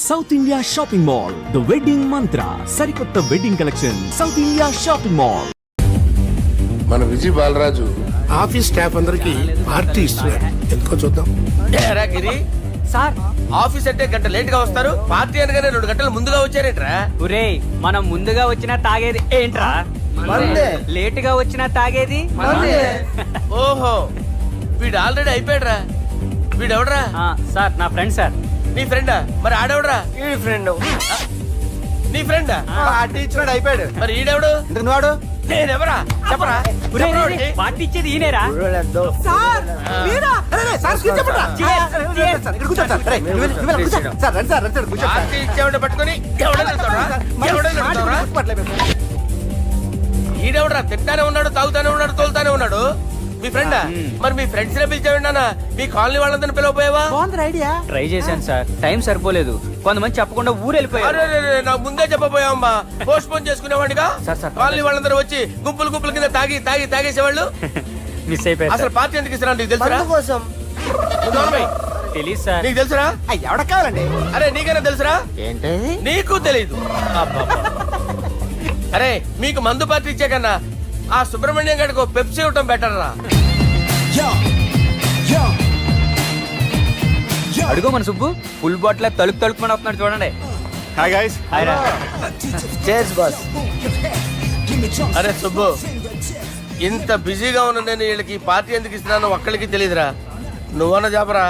South India shopping mall, the wedding మంత్ర, సరికొత్త wedding collection, south India shopping mall. మన Vijay Balaraju office staff అందరికి party ఇస్తున్నాడు. ఎందుకో చూద్దాం. గిరి సార్, ఆఫీస్ అంటే గంట లేట్ గా వస్తారు, పార్టీ అనగానే 2 గంటలు ముందుగా వచ్చారేంట్రా? ఒరే, మనం ముందుగా వచ్చినా తాగేది ఏంట్రా? లేట్ గా వచ్చినా తాగేది. ఓహో, వీడు ఆల్రెడీ అయిపోయాడ్రా. వీడెవడరా? సార్, నా ఫ్రెండ్ సార్. నీ ఫ్రెండా? మరి ఆడెవడరా? ఈ ఫ్రెండ్ నీ ఫ్రెండా? పార్టీ ఇచ్చినాడు అయిపోయాడు. మరి ఈడెవడు? ఎందుకు వాడు నేనెవరా? చెప్పరా? పార్టీ ఇచ్చేది ఈయనేరా? పార్టీ ఇచ్చేవాడిని పట్టుకొని ఈడెవడరా? తింటానే ఉన్నాడు, తాగుతానే ఉన్నాడు, తోలుతానే ఉన్నాడు. మీ ఫ్రెండా? మరి మీ ఫ్రెండ్స్ నే పిలిచావండి అన్న. మీ కాలనీ వాళ్ళందరినీ పిలవపోయావా? ట్రై చేశాను సార్, టైం సరిపోలేదు. కొంతమంది చెప్పకుండా ఊరు వెళ్ళిపోయారు. నాకు ముందే చెప్పపోయావమ్మా, పోస్ట్ పోన్ చేసుకునేవాడిగా. సార్, కాలనీ వాళ్ళందరూ వచ్చి గుంపులు గుంపుల కింద తాగేసేవాళ్ళు. మిస్ అయిపోయారు. అసలు పార్టీ ఎందుకు ఇస్తున్నా నీకు తెలుసురా? కోసం తెలీదు సార్. నీకు తెలుసురా? ఎవడ కావాలండి? అరే నీకైనా తెలుసురా? ఏంటి నీకు తెలీదు? అరే మీకు మందు పార్టీ ఇచ్చే కన్నా ఆ సుబ్రహ్మణ్యం గారికి పెప్సీ ఇవ్వటం బెటర్ రా. అడుగు మన సుబ్బు, ఫుల్ బాటిల్ తలుపుమని వస్తున్నాడు చూడండి. Hi guys. Chairs boss. అరే సుబ్బు, ఇంత బిజీగా ఉన్న నేను వీళ్ళకి పార్టీ ఎందుకు ఇస్తున్నాను ఒక్కడికి తెలియదురా. నువ్వన్న చెప్పరా?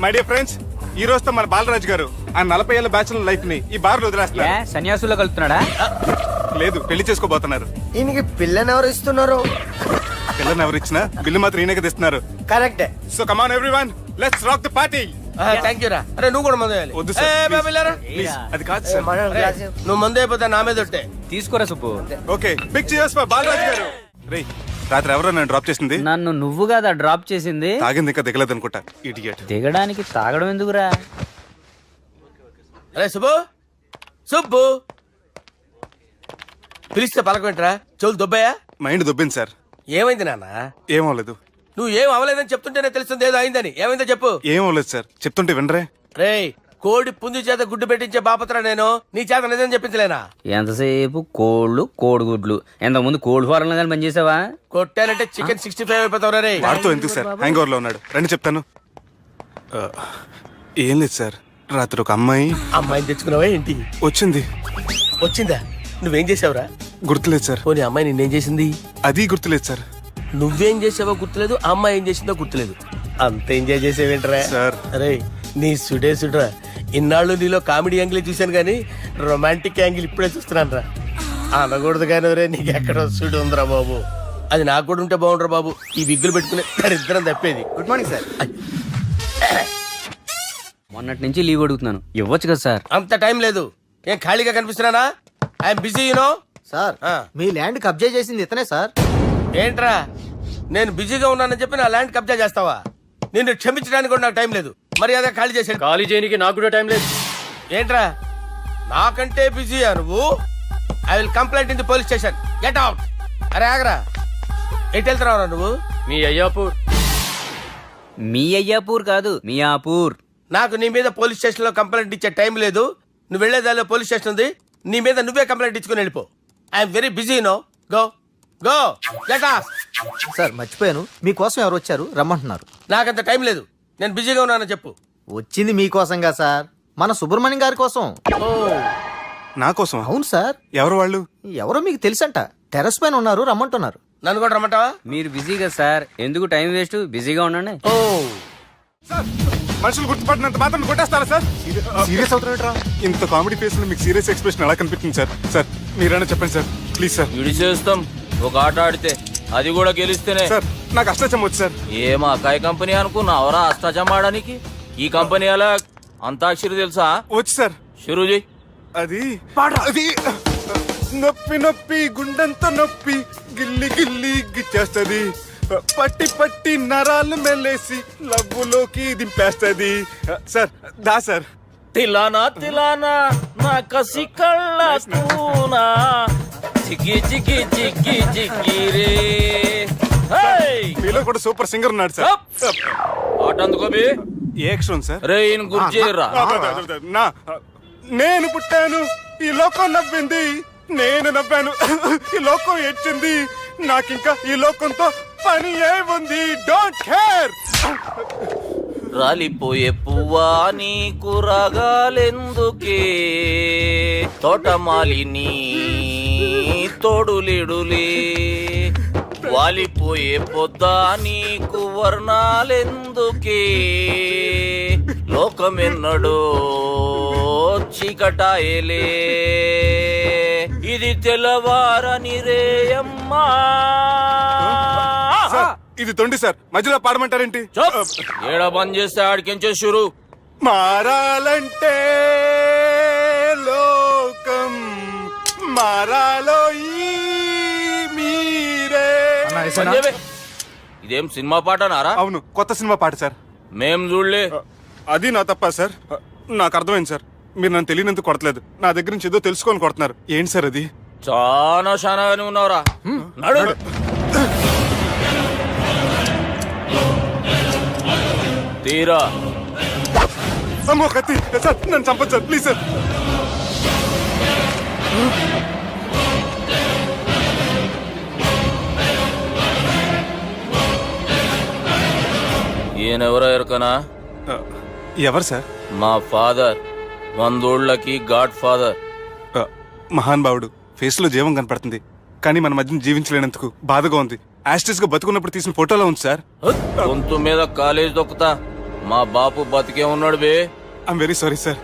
మై డియర్ ఫ్రెండ్స్, ఈ రోజుతో మన బాలరాజు గారు ఆ 40 ఏళ్ల బ్యాచులర్ లైఫ్ ని ఈ బార్ లో వదిలేస్తున్నారు. సన్యాసుల్లో కలుపుతున్నాడా? లేదు, పెళ్లి చేసుకోబోతున్నారు. ఈయనకి పిల్లని ఎవరు ఇస్తున్నారు? పిల్లని ఎవరు ఇచ్చినా బిల్లు మాత్రం ఈయనకి తెస్తున్నారు. కరెక్టే. So come on everyone, let's rock the party. Thank you రా. అరే నువ్వు కూడా మందు వేయాలి. వద్దు సార్, ఏ, బాబు, వెళ్ళారా? ప్లీజ్. అది కాదు సార్. నువ్వు మందు అయిపోతే నా మీద ఒట్టే. తీసుకోరా సుబ్బు. Okay, big cheers for Balaraju గారు. రేయ్, రాత్రి ఎవరో నన్ను డ్రాప్ చేసింది? నన్ను నువ్వు కదా డ్రాప్ చేసింది. తాగింది ఇంకా దిగలేదు అనుకుంటా. ఇడియట్. దిగడానికి తాగడం ఎందుకురా? అరే సుబ్బు, సుబ్బు పిలిస్తే పలకమేంట్రా? చెవులు దొబ్బయా? Mind దొబ్బింది sir. ఏమైంది నాన్న? ఏమవలేదు. నువ్వు ఏం అవలేదని చెప్తుంటేనే తెలుస్తుంది ఏదో అయిందని. ఏమైందో చెప్పు. ఏమవలేదు సార్, చెప్తుంటే వినరే. రేయ్, కోడి పుంజు చేత గుడ్డు పెట్టించే బాపత్ర నేను. నీ చేత నిజం చెప్పించలేనా? ఎంతసేపు కోళ్ళు కోడిగుడ్లు. ఎంతకుముందు కోడి ఫారంలో కానీ పనిచేసావా? కొట్టానంటే చికెన్ 65 అయిపోతావు రే. వాడుతూ ఎందుకు సార్, హ్యాంగ్ ఓవర్ లో ఉన్నాడు. రండి చెప్తాను. ఏం లేదు సార్, రాత్రి ఒక అమ్మాయిని తెచ్చుకున్నావా ఏంటి? వచ్చిందా? నువ్వేం చేసావురా? గుర్తులేదు సార్. పోనీ అమ్మాయి నిన్నేం చేసింది? అది గుర్తులేదు సార్. నువ్వేం చేసావో గుర్తులేదు, ఆ అమ్మాయి ఏం చేసిందో గుర్తులేదు. అంత ఎంజాయ్ చేసేవేంట్రా సార్? అరే నీ సుడే సుడ్రా. ఇన్నాళ్ళు నీలో కామెడీ యాంగిల్ చూశాను కానీ రొమాంటిక్ యాంగిల్ ఇప్పుడే చూస్తున్నాను రా. అనకూడదు కానీ రే, నీకు ఎక్కడ సుడు ఉందిరా బాబు. అది నాకు కూడా ఉంటే బాగుండ్రా బాబు. ఈ విగ్గులు పెట్టుకునే ఇద్దరం తప్పేది. Good morning sir. మొన్నటి నుంచి లీవ్ అడుగుతున్నాను, ఇవ్వచ్చు కదా సార్? అంత టైం లేదు. ఏం ఖాళీగా కనిపిస్తున్నానా? I'm busy you know. సార్, మీ ల్యాండ్ కబ్జా చేసింది ఇతనే సార్. ఏంట్రా, నేను బిజీగా ఉన్నానని చెప్పి నా ల్యాండ్ కబ్జా చేస్తావా? నిన్ను క్షమించడానికి కూడా నాకు టైం లేదు. మర్యాద ఖాళీ చేసాడు. ఖాళీ చేయడానికి నాకు కూడా టైం లేదు. ఏంట్రా, నాకంటే బిజీయా నువ్వు? I will complaint in the police station. Get out. అరే ఆగరా, ఎటు వెళ్తున్నావురా నువ్వు? మీ అయ్యాపూర్. మీ అయ్యాపూర్ కాదు, మియాపూర్. నాకు నీ మీద పోలీస్ స్టేషన్ లో కంప్లైంట్ ఇచ్చే టైం లేదు. నువ్వు వెళ్లేదాలో పోలీస్ స్టేషన్ ఉంది. నీ మీద నువ్వే కంప్లైంట్ ఇచ్చుకుని వెళ్ళిపో. I'm very busy no. Go go get out. Sir, మర్చిపోయాను, మీకోసం ఎవరు వచ్చారు రమ్మంటున్నారు. నాకంత టైం లేదు, నేను బిజీగా ఉన్నానని చెప్పు. వచ్చింది మీకోసంగా సార్, మన సుబ్రహ్మణ్యం గారి కోసం. ఓ, నా కోసం? అవును సార్. ఎవరు వాళ్ళు? ఎవరో మీకు తెలుసంట, టెర్రస్ పైన ఉన్నారు, రమ్మంటున్నారు. నన్ను కూడా రమ్మంటావా? మీరు బిజీ కదా సార్, ఎందుకు టైం వేస్ట్, బిజీగా ఉండండి. ఓ, సార్, మనుషులు గుర్తుపట్టినంత మాత్రం కొట్టేస్తారా సార్? సీరియస్ అవుతున్నారా? ఇంత కామెడీ ఫేస్ లో మీకు సీరియస్ ఎక్స్ప్రెషన్ ఎలా కనిపిస్తుంది సార్? సార్ మీరైనా చెప్పండి సార్, ప్లీజ్ సార్. విడిచేస్తాం ఒక ఆట ఆడితే, అది కూడా గెలిస్తేనే. సార్, నాకు అష్టాచమ్మ వచ్చు సార్. ఏం అకాయ కంపెనీ అనుకున్నావరా అష్టాచమ్మ ఆడడానికి? ఈ కంపెనీ అలా అంతాక్షరి తెలుసా? వచ్చు సార్. షురూ చేయి. అది నొప్పి నొప్పి గుండెంత నొప్పి గిల్లి గిల్లి గిచ్చేస్తది, పట్టి పట్టి నరాలు మెల్లేసి లవ్వులోకి దింపేస్తది. సార్ దా సార్. తిలానా తిలానా నా కసి కళ్ళ కూనా చిక్కి చిక్కి చిక్కి చిక్కి రే. మీలో కూడా సూపర్ సింగర్ ఉన్నాడు సార్. ఆట అందుకో బి. ఏ అక్షరం సార్? రే ఈయన గుర్తు చేయరా. నా నేను పుట్టాను, ఈ లోకం నవ్వింది, నేను నవ్వాను, ఈ లోకం ఏడ్చింది, నాకింకా ఈ లోకంతో పని ఏముంది? Don't care. రాలిపోయే పువ్వా నీకు రాగాలెందుకే, తోటమాలిని తోడులిడులే, వాలిపోయే పొద్దా నీకు వర్ణాలెందుకే, లోకమెన్నడో చీకటాయలే, ఇది తెల్లవారని రేయమ్మా. సార్, ఇది తొండి సార్, మధ్యలో పాడమంటారేంటి? ఏడ బంద్ చేస్తే ఆడికించే షురు. మారాలంటే లోకం మారాలో ఈ మీరే. బంద్ చేయవే. ఇదేం సినిమా పాట నారా? అవును, కొత్త సినిమా పాట సార్. మేం చూడలే. అది నా తప్ప సార్. నాకు అర్థమైంది సార్, మీరు నన్ను తెలియనందుకు కొడతలేదు, నా దగ్గర నుంచి ఏదో తెలుసుకొని కొడుతున్నారు. ఏంటి సార్ అది? చాలా శానాగానే ఉన్నావురా. నడు. తీరా. అమ్మో కత్తి సార్, నన్ను చంపదు సార్, ప్లీజ్ సార్. ఈయనెవరో ఎరకనా? ఎవరు సార్? మా ఫాదర్, 100 గాడ్ ఫాదర్. మహాన్ భావుడు, ఫేస్ లో జీవం కనపడుతుంది, కానీ మన మధ్యన జీవించలేనందుకు బాధగా ఉంది. యాస్టిస్ గా బతుకున్నప్పుడు తీసిన ఫోటోలో ఉంది సార్. గొంతు మీద కాలేజ్ దొక్కుతా. మా బాపు బతికే ఉన్నాడు బే. I'm very sorry sir.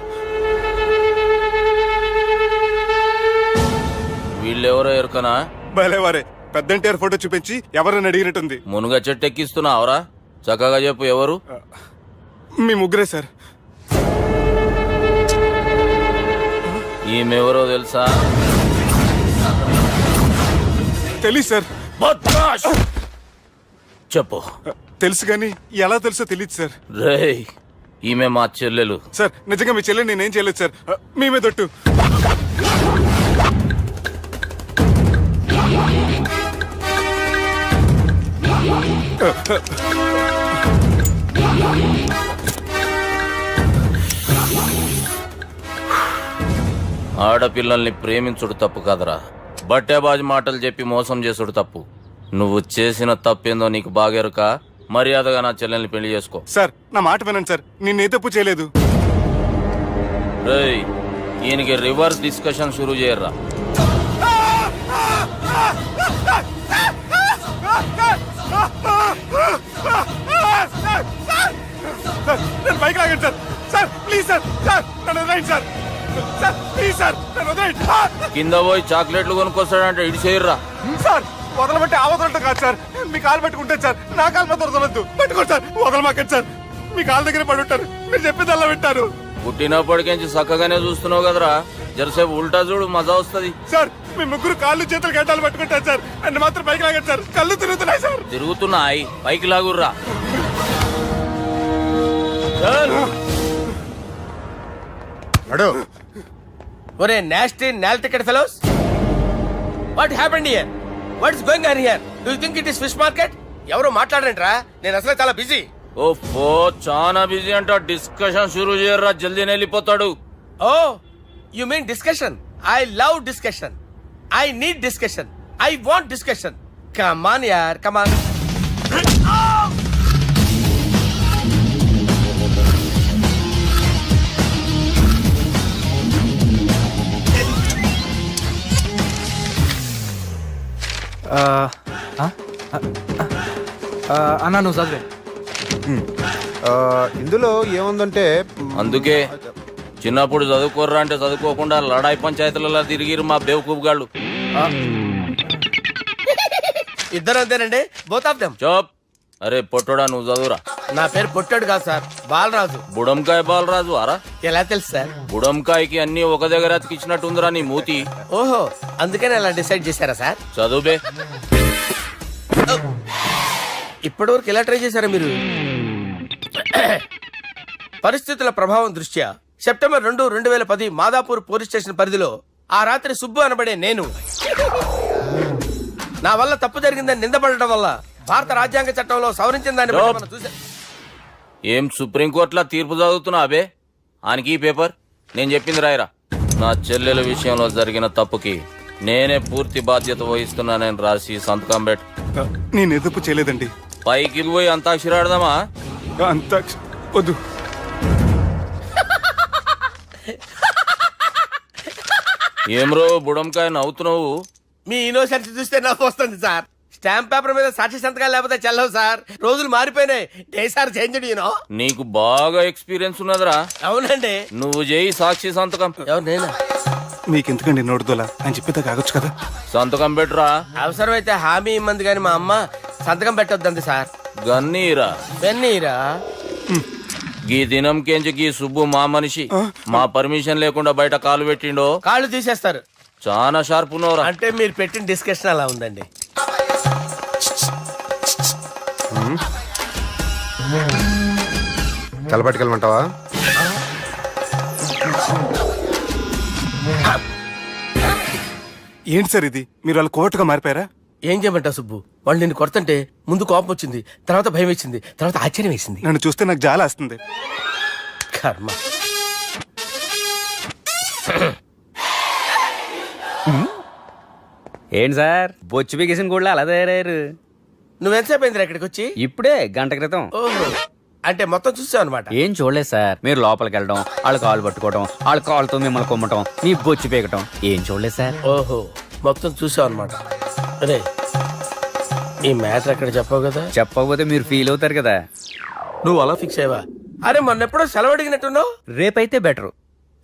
వీళ్ళెవరో ఎరకనా? భలేవారే, పెద్ద ఎన్టీఆర్ ఫోటో చూపించి ఎవరని అడిగినట్టుంది. మునుగ చెట్టు ఎక్కిస్తున్నావురా? చక్కగా చెప్పు ఎవరు? మీ ముగ్గురే సార్. ఈమెవరో తెలుసా? తెలీదు సార్. బద్మాష్! చెప్పు. తెలుసు కానీ ఎలా తెలుసో తెలియదు సార్. రేయ్, ఈమె మా చెల్లెలు. సార్ నిజంగా మీ చెల్లెని నేనేం చేయలేదు సార్, మీ మీద ఒట్టు. ఆడపిల్లల్ని ప్రేమించుడు తప్పు కాదరా, బట్టేబాజు మాటలు చెప్పి మోసం చేసుడు తప్పు. నువ్వు చేసిన తప్పేందో నీకు బాగెరుక. మర్యాదగా నా చెల్లెల్ని పెళ్లి చేసుకో. సార్ నా మాట వినండి సార్, నేనే తప్పు చేయలేదు. రేయ్, ఈయనకి రివర్స్ డిస్కషన్ షురూ చేయర్రా. సార్ నేను బైక్ లాగండి sir. Sir please sir, sir నన్ను వదిలేయండి సార్. సార్ ప్లీజ్ సార్, నన్ను వదిలేయండి. కింద పోయి చాక్లెట్లు కొనుక్కొస్తాడంటే ఇటు చేయర్రా. సార్ వదలబట్టి ఆ వదలటం కాదు సార్, మీ కాలు పట్టుకుంటే సార్, నా కాలు మీద వదలొద్దు. పట్టుకోండి సార్, వదలమాకండి సార్. మీ కాళ్ళ దగ్గర పడి ఉంటారు, మీరు చెప్పేది అలా వింటారు. పుట్టినప్పటికేంచి చక్కగానే చూస్తున్నావు కదరా, జరసేపు ఉల్టా చూడు, మజా వస్తుంది. సార్ మీ ముగ్గురు కాళ్ళు చేతులు గడ్డాలు పట్టుకుంటారు సార్, నన్ను మాత్రం బైక్ లాగండి సార్, కళ్ళు తిరుగుతున్నాయి సార్. తిరుగుతున్నాయి, పైకి లాగుర్రా. ఒరే నాస్టీ నాల్ ticket fellows, what happened here? What is going on here? Do you think it is fish market? ఎవరు మాట్లాడరంట్రా, నేను అసలే చాలా బిజీ. ఓఫో, చాలా బిజీ అంట. డిస్కషన్ షురూ చేయర్రా, జల్దీ వెళ్ళిపోతాడు. Oh you mean discussion? I love discussion, I need discussion, I want discussion. Come on యార్, కమ్ ఆన్. అన్నా నువ్వు చదివే. ఇందులో ఏముందంటే అందుకే చిన్నప్పుడు చదువుకోర్రా అంటే చదువుకోకుండా లడాయి పంచాయతీలలో తిరిగిరు మా బేవకూఫ్ గాళ్ళు. ఇద్దరు అంతేనండి, బోత్ ఆఫ్ దెమ్. చోప్. అరే పొట్టోడా, నువ్వు చదువురా. నా పేరు పొట్టాడు కాదు సార్, బాలరాజు. బుడంకాయ బాలరాజు అరా? ఎలా తెలుసు సార్? బుడంకాయకి అన్ని ఒక దగ్గర అతికిచ్చినట్టుందిరా నీ మూతి. ఓహో, అందుకని అలా డిసైడ్ చేశారా సార్? చదువుబే. ఇప్పటి వరకు ఎలా ట్రై చేశారా మీరు? పరిస్థితుల ప్రభావం దృష్ట్యా సెప్టెంబర్ 2, 2010 మాదాపూర్ పోలీస్ స్టేషన్ పరిధిలో ఆ రాత్రి సుబ్బు అనబడే నేను నా వల్ల తప్పు జరిగిందని నిందపడటం వల్ల భారత రాజ్యాంగ చట్టంలో సవరించిన దాన్ని బట్టి మనం చూసా. ఏం సుప్రీంకోర్టులో తీర్పు చదువుతున్నా అబే? ఆనికి ఈ పేపర్ నేను చెప్పింది రాయరా. నా చెల్లెల విషయంలో జరిగిన తప్పుకి నేనే పూర్తి బాధ్యత వహిస్తున్నానని రాసి సంతకం పెట్టు. నేను ఎదుపు చేయలేదండి. పైకి పోయి అంతాక్షరి ఆడదామా? అంత వద్దు. ఏమ్రో బుడంకాయ నవ్వుతున్నావు? మీ ఇన్నోసెన్స్ చూస్తే నాకు వస్తుంది సార్. స్టాంప్ పేపర్ మీద సాక్షి సంతకాలు లేకపోతే చెల్లవు సార్. రోజులు మారిపోయినాయి. Day sir change you know. నీకు బాగా ఎక్స్పీరియన్స్ ఉన్నదిరా. అవునండి. నువ్వు చేయి సాక్షి సంతకం. ఎవరు నేనా? మీకెందుకండి నోడుదోలా అని చెప్పితే కాగొచ్చు కదా. సంతకం పెట్టురా. అవసరమైతే హామీ ఇమ్మంది కానీ మా అమ్మ సంతకం పెట్టొద్దండి సార్. గన్నీరా వెన్నీరా. గీ దినంకేంచి గీ సుబ్బు మా మనిషి మా పర్మిషన్ లేకుండా బయట కాలు పెట్టిండో కాళ్ళు తీసేస్తారు. చాలా షార్ప్ ఉన్నవరా. అంటే మీరు పెట్టిన డిస్కషన్ అలా ఉందండి. తలపట్టుకెళ్ళమంటావా? ఏంటి సార్ ఇది? మీరు వాళ్ళ కోర్టుగా మారిపోయారా? ఏం చేయమంటావు సుబ్బు? వాళ్ళు నిన్ను కొడుతుంటే ముందు కోపం వచ్చింది, తర్వాత భయం వేసింది, తర్వాత ఆశ్చర్యం వేసింది. నన్ను చూస్తే నాకు జాలి వస్తుంది. కర్మ. ఏంటి సార్ బొచ్చు బిగేసిన కూడా అలా తయారయ్యారు? నువ్వెంతసేపు అయిందిరా ఇక్కడికి వచ్చి? ఇప్పుడే గంట క్రితం. ఓహో, అంటే మొత్తం చూసావు అనమాట. ఏం చూడలేదు సార్. మీరు లోపలికి వెళ్ళడం, వాళ్ళ కాళ్ళు పట్టుకోవడం, వాళ్ళ కాళ్ళతో మిమ్మల్ని కొమ్మటం, మీ బొచ్చు పీకటం ఏం చూడలేదు సార్. ఓహో, మొత్తం చూసావు అనమాట. అరే, ఈ మ్యాటర్ అక్కడ చెప్పావు కదా. చెప్పకపోతే మీరు ఫీల్ అవుతారు కదా. నువ్వు అలా ఫిక్స్ అయ్యవా? అరే మొన్నెప్పుడో సెలవు అడిగినట్టున్నావు. రేపైతే బెటర్.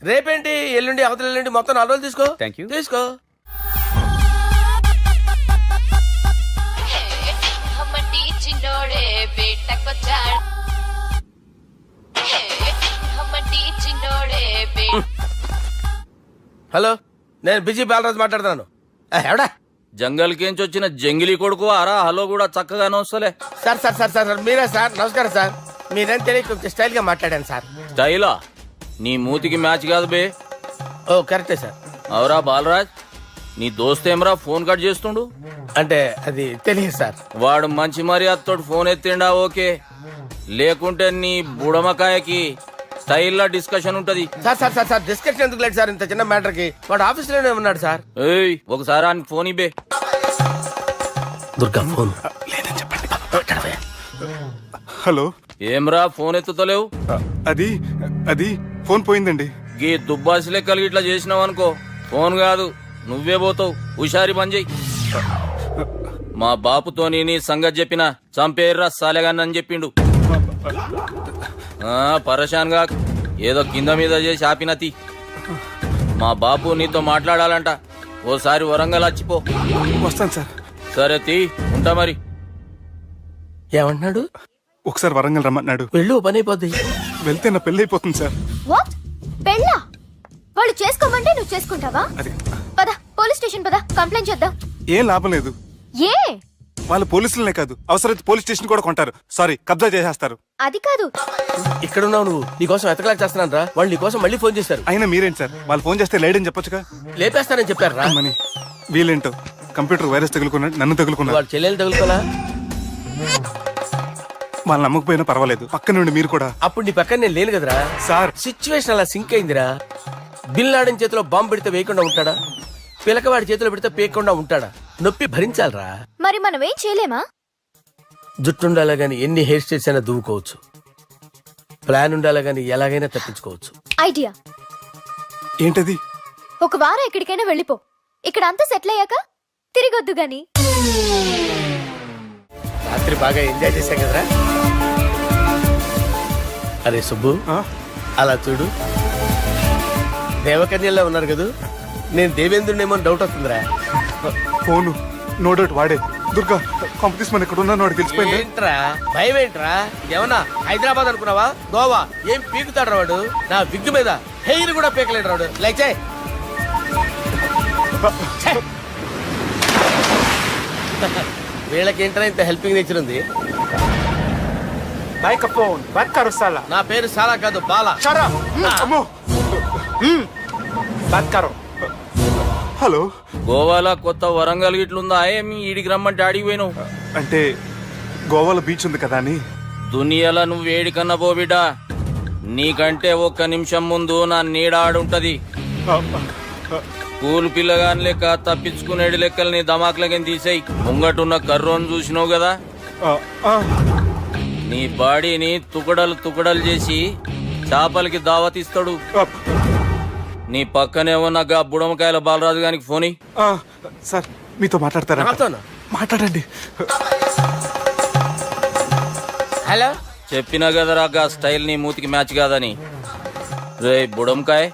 రేపేంటి, ఎల్లుండి, అవతల ఎల్లుండి, మొత్తం 4 రోజులు తీసుకో. Thank you. తీసుకో. హమ్మటి చిన్నోడే పేటకొచ్చాడు. హమ్మటి చిన్నోడే హలో, నేను బిజీ బాలరాజు మాట్లాడుతున్నాను. ఎవడా? జంగల్కేంచి వచ్చిన జంగిలీ కొడుకు అరా. హలో కూడా చక్కగానే వస్తలే. సార్ సార్ సార్ సార్ మీరే సార్. నమస్కారం సార్. మీరేం తెలియక కొంచెం స్టైల్ గా మాట్లాడాను సార్. స్టైలా? నీ మూతికి మ్యాచ్ కాదు బే. ఓ కరెక్టే సార్. అవరా బాలరాజ్, నీ దోస్త్ ఏమరా ఫోన్ కట్ చేస్తుండు? అంటే అది తెలియదు సార్. వాడు మంచి మర్యాదతో ఫోన్ ఎత్తిండా ఓకే, లేకుంటే నీ బుడమకాయకి స్టైల్లా డిస్కషన్ ఉంటది. Sir sir sir sir discussion ఎందుకు లేదు సార్? ఇంత చిన్న మ్యాటర్ కి వాడు ఆఫీస్ లోనే ఉన్నాడు సార్. ఏయ్ ఒకసారి ఆయనకి ఫోన్ ఇబ్బే. దుర్గా ఫోన్. హలో. ఏమ్రా ఫోన్ ఎత్తుతలేవు? అది అది ఫోన్ పోయిందండి. గీ దుబ్బాసిలే కలిగి ఇట్లా చేసినావు అనుకో, ఫోన్ కాదు నువ్వే పోతావు. హుషారి పని చెయ్యి. మా బాపుతోని నీ సంగతి చెప్పిన చంపేర్రా సాలెగాన్ని అని చెప్పిండు. పరేషాన్ గా ఏదో కింద మీద చేసి ఆపినతి. మా బాపు నీతో మాట్లాడాలంట. ఓసారి వరంగల్ వచ్చిపో. వస్తాను సార్. సరే తీ, ఉంటా మరి. ఏమంటున్నాడు? ఒకసారి వరంగల్ రమ్మన్నాడు. వెళ్ళు, పని అయిపోద్ది. వెళ్తే నా పెళ్లి అయిపోతుంది సార్. వాట్? పెళ్ళా? వాళ్ళు చేసుకోమంటే నువ్వు చేసుకుంటావా? అది పద, పోలీస్ స్టేషన్ పద, కంప్లైంట్ చేద్దాం. ఏం లాభం లేదు. ఏ? వాళ్ళు పోలీసులనే కాదు, అవసరమైతే పోలీస్ స్టేషన్ కూడా కొంటారు. సారీ, కబ్జా చేసేస్తారు. అది కాదు. ఇక్కడ ఉన్నావు నువ్వు. నీకోసం ఎతకలేక చేస్తున్నాను రా. వాళ్ళు నీకోసం మళ్ళీ ఫోన్ చేశారు. అయినా మీరేంటి సార్, వాళ్ళు ఫోన్ చేస్తే లేడని చెప్పొచ్చుగా. లేపేస్తానని చెప్పారు రా. మని వీళ్ళేంటో కంప్యూటర్ వైరస్ తగులుకున్నాడు, నన్ను తగులుకున్నాడు. వాళ్ళ చెల్లెలు తగులుకోలా? వాళ్ళు నమ్మకపోయినా పర్వాలేదు, పక్క నుండి మీరు కూడా. అప్పుడు నీ పక్కన నేను లేను కదరా సార్. సిచ్యువేషన్ అలా సింక్ అయిందిరా. బిల్ లాడన్ చేతిలో బాంబు పెడితే వేయకుండా ఉంటాడా? పిలకవాడి చేతిలో పెడితే పేయకుండా ఉంటాడా? నొప్పి భరించాలరా. మరి మనం ఏం చేయలేమా? జుట్టు ఉండాలా గాని ఎన్ని హెయిర్ స్టైల్స్ అయినా దువ్వుకోవచ్చు. ప్లాన్ ఉండాలా గాని ఎలాగైనా తప్పించుకోవచ్చు. ఐడియా ఏంటది? ఒక వారం ఎక్కడికైనా వెళ్ళిపో. ఇక్కడ అంతా సెటిల్ అయ్యాక తిరిగొద్దు గాని. రాత్రి బాగా ఎంజాయ్ చేశాం కదరా. అరే సుబ్బు, అలా చూడు. దేవకన్యల్లో ఉన్నారు కదా. నేను దేవేంద్రునేమో డౌట్ వస్తుందిరా. ఫోను నో డౌట్ వాడే. దుర్గా కాంపిటీస్ మన ఇక్కడ ఉన్నాను, వాడు తెలిసిపోయింది. ఏంట్రా భయం ఏంట్రా? ఏమన్నా హైదరాబాద్ అనుకున్నావా? గోవా? ఏం పీకుతాడు వాడు. నా విగ్గు మీద హెయిర్ కూడా పీకలేడు రాడు. లైక్ వీళ్ళకేంట్రా ఇంత హెల్పింగ్ నేచర్ ఉంది. నా పేరు సాలా కాదు, బాలా. హలో. గోవాలో కొత్త వరంగల్ గిట్లుందా? ఏమి ఈడికి రమ్మంటే ఆడికి పోయినావు? అంటే గోవాలో బీచ్ ఉంది కదా అని. దునియాలో నువ్వు ఏడికన్నా పో బిడ్డా, నీకంటే ఒక్క నిమిషం ముందు నా నీడ ఆడుంటది. స్కూల్ పిల్లగాని లెక్క తప్పించుకునేడు లెక్కలు నీ దమాకులకి తీసేయి. ముంగటున్న కర్రోని చూసినావు కదా, నీ బాడీని తుకడలు చేసి చేపలకి దావతిస్తాడు. నీ పక్కనే ఉన్న గా బుడమకాయల బాలరాజు గారికి ఫోని. సార్ మీతో మాట్లాడతారా? నాతోనా? మాట్లాడండి. హలో, చెప్పినా కదరా గా స్టైల్ నీ మూతికి మ్యాచ్ కాదని. రే బుడంకాయ్,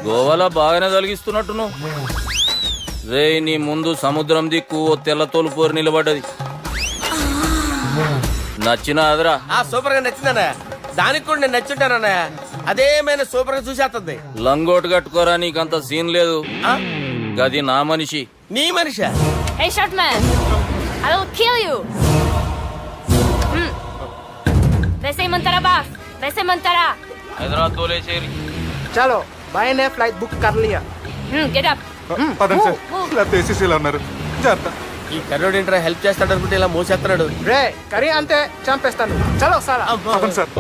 గోవాలో బాగానే తొలగిస్తున్నట్టు నువ్వు. రే నీ ముందు సముద్రం దిక్కు ఓ తెల్ల తోలు పోరు నిలబడ్డది. నచ్చినా అదరా? సూపర్ గా నచ్చిందన్నయ్య. దానికి కూడా నేను నచ్చుంటానన్నయ్య. అదేమైనా సూపర్ గా చూసేస్తుంది. లంగోటు కట్టుకోరా, నీకంత సీన్ లేదు. గది నా మనిషి. నీ మనిషి? Hey, short man! I will kill you! वैसे ही मंतरा बास, वैसे मंतरा. హైదరాబాద్ తోలేసేరి. चलो भाई ने फ्लाइट बुक कर लिया. Get up. పదండి సార్, లేకపోతే ఏసీసీలో ఉన్నారు. జాగ్రత్త. ఈ కర్రోడు ఏంట్రా హెల్ప్ చేస్తాడు అనుకుంటే ఇలా మోసేస్తున్నాడు. రే కరీ అంతే చంపేస్తాను. చలో సాలా. పదండి సార్.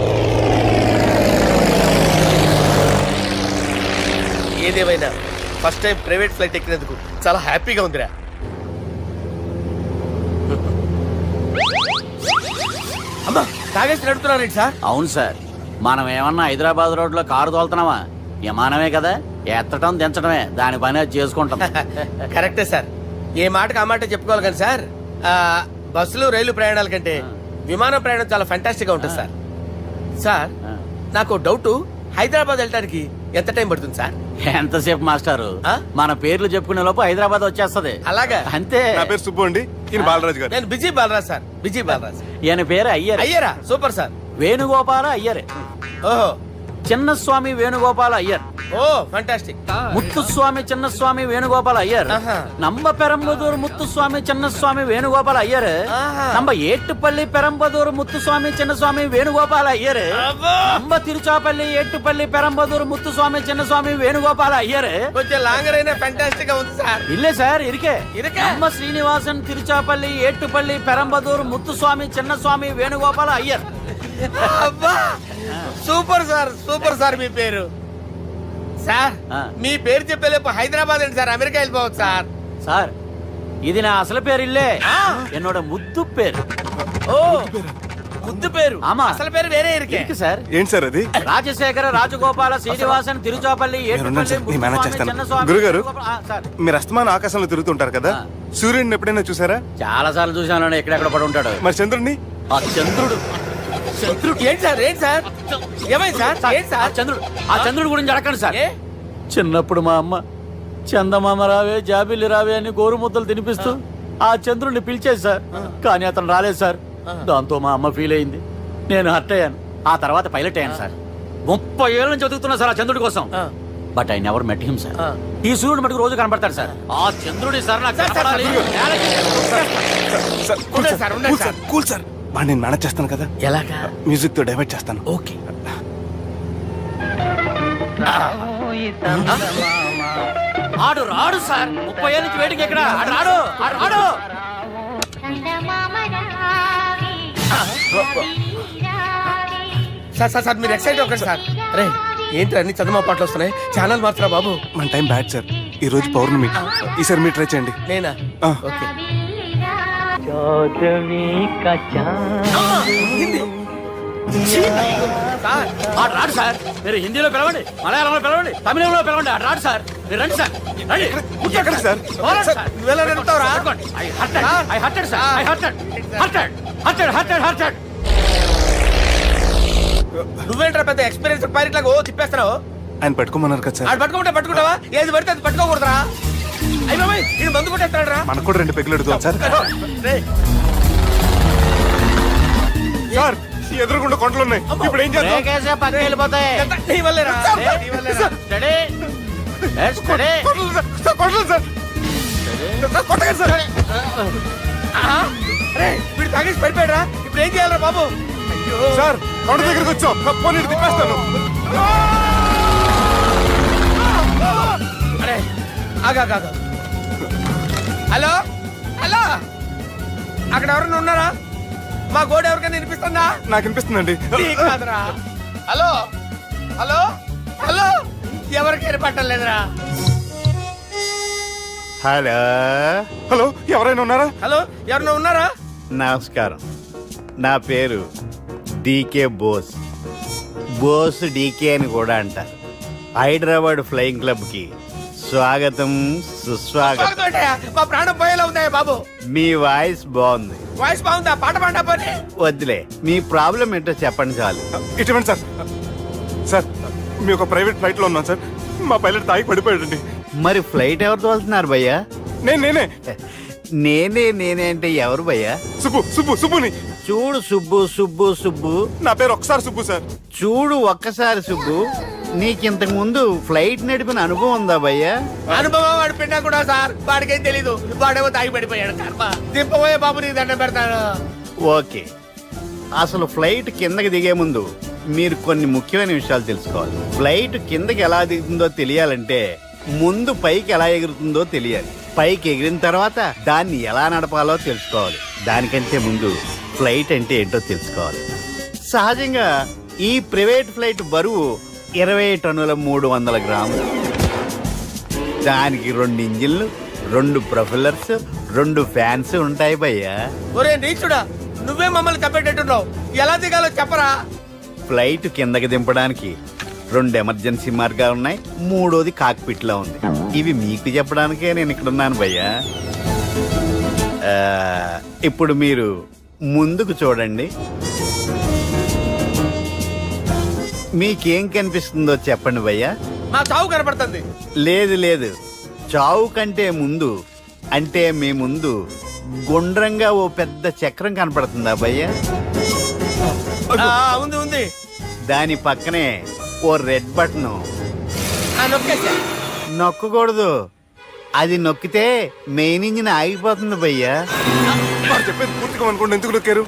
ఏదేమైనా ఫస్ట్ టైం ప్రైవేట్ ఫ్లైట్ ఎక్కినందుకు చాలా హ్యాపీగా ఉందిరా. అమ్మా, తాగేసి నడుపుతున్నారేంటి సార్? అవును సార్, మనం ఏమన్నా హైదరాబాద్ రోడ్లో కారు తోలుతున్నామా? విమానమే కదా, ఎత్తటం దించడమే దాని పని అది చేసుకుంటాం. కరెక్టే సార్. ఏ మాటకు ఆ మాట చెప్పుకోవాలి కానీ సార్, బస్సులు రైలు ప్రయాణాల కంటే విమానం ప్రయాణం చాలా ఫెంటాస్టిక్ గా ఉంటుంది సార్. సార్ నాకు డౌట్, హైదరాబాద్ వెళ్ళడానికి ఎంత టైం పడుతుంది సార్? ఎంతసేపు మాస్టారు, మన పేర్లు చెప్పుకునే లోపు హైదరాబాద్ వచ్చేస్తది. అలాగా? అంతే. నా పేరు సుబ్బు అండి, ఈయన బాలరాజు గారు. నేను busy Balaraj sir. Busy Balaraj. ఈయన పేరు అయ్యర్. అయ్యరా? Super sir. వేణుగోపాల అయ్యర్. ఓహో, చిన్నస్వామి వేణుగోపాల అయ్యర్. Oh fantastic. ముత్తుస్వామి చిన్నస్వామి వేణుగోపాల అయ్యర్. నంబ పెరంబదూరు ముత్తుస్వామి చిన్నస్వామి వేణుగోపాల అయ్యర్. నంబ ఏట్టుపల్లి పెరంబదూరు ముత్తుస్వామి చిన్నస్వామి వేణుగోపాల అయ్యర్. నంబ తిరుచాపల్లి ఏట్టుపల్లి పెరంబదూరు ముత్తుస్వామి చిన్నస్వామి వేణుగోపాల అయ్యర్. కొంచెం లాంగర్ అయినా ఫెంటాస్టిక్ గా ఉంది సార్. ఇల్లే సార్, ఇరికే. ఇరికే? నంబ శ్రీనివాసన్ తిరుచాపల్లి ఏట్టుపల్లి పెరంబదూరు ముత్తుస్వామి చిన్నస్వామి వేణుగోపాల అయ్యర్. అబ్బా, సూపర్ సార్, సూపర్ సార్. మీ పేరు సార్, మీ పేరు చెప్పేలేపు హైదరాబాద్ అండి సార్, అమెరికా వెళ్ళిపోవచ్చు సార్. సార్ ఇది నా అసలు పేరు ఇల్లే, ఎన్నోడ ముద్దు పేరు. ఓ ముద్దు పేరు? ఆమా. అసలు పేరు వేరే ఇరికే ఇరికి సార్. ఏంటి సార్ అది? రాజశేఖర రాజగోపాల శ్రీనివాసన్ తిరుచాపల్లి ఉండండి సార్, నేను మేనేజ్ చేస్తాను. గురుగారు, మీరు అస్తమాన ఆకాశంలో తిరుగుతుంటారు కదా, సూర్యుడిని ఎప్పుడైనా చూసారా? చాలా సార్లు చూసాను, ఎక్కడెక్కడ పడి ఉంటాడు. మరి చంద్రుడిని? ఆ చంద్రుడు. ఏంటి సార్? ఏంటి సార్? ఏమైంది సార్? ఏంటి సార్? చంద్రుడు. ఆ చంద్రుడు గురించి అడగండి సార్. చిన్నప్పుడు మా అమ్మ చందమామ రావే జాబిల్లి రావే అని గోరుముద్దలు తినిపిస్తూ ఆ చంద్రుడిని పిలిచేది సార్, కానీ అతను రాలేదు సార్. దాంతో మా అమ్మ ఫీల్ అయింది, నేను హర్ట్ అయ్యాను. ఆ తర్వాత పైలట్ అయ్యాను సార్. 30 ఏళ్ళ నుంచి చదువుతున్నా సార్ ఆ చంద్రుడి కోసం. But I never met him sir. ఈ సూర్యుడు మటుకు రోజు కనబడతాడు సార్. ఆ చంద్రుడి సార్ నాకు కనపడాలి. కూల్ సార్, బాగా నేను మేనేజ్ చేస్తాను కదా. ఎలాగా? మ్యూజిక్ తో డైవర్ట్ చేస్తాను. ఓకే. ఆడు రాడు సార్, 30 ఏళ్ళ నుంచి వేడికి ఎక్కడ ఆడు రాడు. ఆడు రాడు. సార్ సార్ సార్, మీరు ఎక్సైట్ అవ్వకండి సార్. అరే ఏంటి అన్ని చదువు పాటలు వస్తున్నాయి, ఛానల్ మార్చరా బాబు. మన టైం బ్యాడ్ సార్, ఈ రోజు పౌర్ణమి. ఈసారి మీరు ట్రై చేయండి. నేనా? ఓకే. సార్ ఆడు రాడు సార్. మీరు హిందీలో పిలవండి, మలయాళంలో పిలవండి, తమిళంలో పిలవండి, ఆడు రాడు సార్. మీరు రండి సార్, రండి. ఎక్కడికి సార్? పోరాడు సార్. నువ్వెలా నడుపుతావురా? I hurted, sir. I hurted. నువ్వేంట్రా పెద్ద ఎక్స్పీరియన్స్ పైలట్ లాగా ఓ తిప్పేస్తావు? ఆయన పట్టుకోమన్నారు కదా సార్. ఆడు పట్టుకుంటే పట్టుకుంటావా? ఏది పడితే అది పట్టుకోకూడదురా? అయ్యి బాబాయ్, ఇది మందు కొట్టేస్తాడు రా. మనకు కూడా 2 పెగ్గులు ఎడుతాం సార్. సార్, ఎదురుగుండా కొండలు ఉన్నాయి, ఇప్పుడు ఏం చేద్దాం? బ్రేకేసే పక్కకి వెళ్ళిపోతాయి. నీ వల్లేరా? నీ వల్లేరా? Steady. Let's steady. కొండలు సార్, కొట్టండి సార్. అరే వీడు తాగేసి పడిపోయాడురా, ఇప్పుడు ఏం చేయాలరా బాబు? సార్, కొండ దగ్గరికి వచ్చాం, పోనీ తిప్పేస్తాను. అరే ఆగా. హలో హలో, అక్కడ ఎవరైనా ఉన్నారా? మా గోడ ఎవరికైనా వినిపిస్తుందా? నాకు అనిపిస్తుందండి. నీకు కాదురా. హలో హలో హలో ఎవరికైనా పట్టలేదురా. హలో హలో ఎవరైనా ఉన్నారా? హలో ఎవరన్నా ఉన్నారా? నమస్కారం, నా పేరు డీకే బోస్. బోస్ డీకే అని కూడా అంటారు. హైదరాబాద్ ఫ్లయింగ్ క్లబ్ కి స్వాగతం సుస్వాగతం. మా ప్రాణం పోయేలా ఉందా బాబు? మీ వాయిస్ బాగుంది. వాయిస్ బాగుందా? పాట పాడా పోనీ. వద్దులే, మీ ప్రాబ్లం ఏంటో చెప్పండి చాలు. ఇటువంటి సార్ సార్ మీ ఒక ప్రైవేట్ ఫ్లైట్ లో ఉన్నాం సార్. మా పైలట్ తాగి పడిపోయాడండి. మరి ఫ్లైట్ ఎవరు తోలుతున్నారు భయ్యా? నేనే నేనే అంటే ఎవరు భయ్యా? సుబ్బుని. చూడు సుబ్బు నా పేరు ఒకసారి సుబ్బు సార్. చూడు ఒక్కసారి సుబ్బు, నీకింతకు ముందు ఫ్లైట్ నడిపిన అనుభవం ఉందా భయ్యా? అనుభవం వాడు పిన్నా కూడా సార్, వాడికేం తెలీదు. వాడేమో తాగి పడిపోయాడు. కర్మ దింపబోయే బాబు, నీకు దండం పెడతాను. ఓకే, అసలు ఫ్లైట్ కిందకి దిగే ముందు మీరు కొన్ని ముఖ్యమైన విషయాలు తెలుసుకోవాలి. ఫ్లైట్ కిందకి ఎలా దిగుతుందో తెలియాలంటే ముందు పైకి ఎలా ఎగురుతుందో తెలియాలి. పైకి ఎగిరిన తర్వాత దాన్ని ఎలా నడపాలో తెలుసుకోవాలి. దానికంటే ముందు ఫ్లైట్ అంటే ఏంటో తెలుసుకోవాలి. సహజంగా ఈ ప్రైవేట్ ఫ్లైట్ బరువు 20 టన్నుల 300 గ్రాములు. దానికి 2 ఇంజిన్లు, 2 ప్రొఫెల్లర్స్, 2 ఫ్యాన్స్ ఉంటాయి భయ్యా. ఒరే నీచుడా, నువ్వే మమ్మల్ని తప్పేటట్టున్నావు. ఎలా దిగాలో చెప్పరా? ఫ్లైట్ కిందకి దింపడానికి 2 ఎమర్జెన్సీ మార్గాలు ఉన్నాయి. 3వది కాక్పిట్ లో ఉంది. ఇవి మీకు చెప్పడానికే నేను ఇక్కడ ఉన్నాను భయ్యా. ఇప్పుడు మీరు ముందుకు చూడండి. మీకేం కనిపిస్తుందో చెప్పండి భయ్యా. మా చావు కనపడుతుంది. లేదు, చావు కంటే ముందు అంటే మీ ముందు గుండ్రంగా ఓ పెద్ద చక్రం కనపడుతుందా భయ్యా? ఉంది. దాని పక్కనే ఓ రెడ్ బటన్. నొక్కేసా. నొక్కకూడదు, అది నొక్కితే మెయిన్ ఇంజిన్ ఆగిపోతుంది భయ్యా. వాడు చెప్పేది పూర్తిగా అనుకోండి. ఎందుకు నొక్కారు?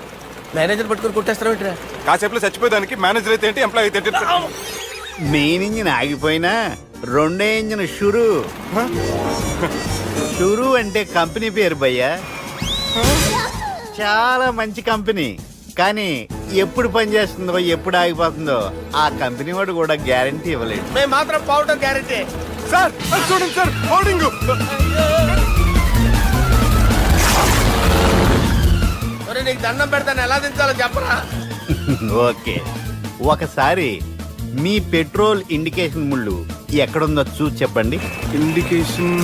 మేనేజర్ పట్టుకుని కొట్టేస్తారా? కాసేపులో చచ్చిపోయేదానికి మేనేజర్ అయితే ఏంటి, ఎంప్లాయ్ అయితే ఏంటి? మెయిన్ ఇంజిన్ ఆగిపోయినా 2వ ఇంజిన్ షురు అంటే కంపెనీ పేరు భయ్యా. చాలా మంచి కంపెనీ, కానీ ఎప్పుడు పనిచేస్తుందో ఎప్పుడు ఆగిపోతుందో ఆ కంపెనీ వాడు కూడా గ్యారంటీ ఇవ్వలేడు. మేము మాత్రం పోవటం గ్యారంటీ. సార్ అది చూడండి సార్, హోల్డింగ్. నీకు దండం పెడతాను, ఎలా దించాలో చెప్పరా? ఓకే, ఒకసారి మీ పెట్రోల్ ఇండికేషన్ ముళ్ళు ఎక్కడుందో చూసి చెప్పండి. ఇండికేషన్.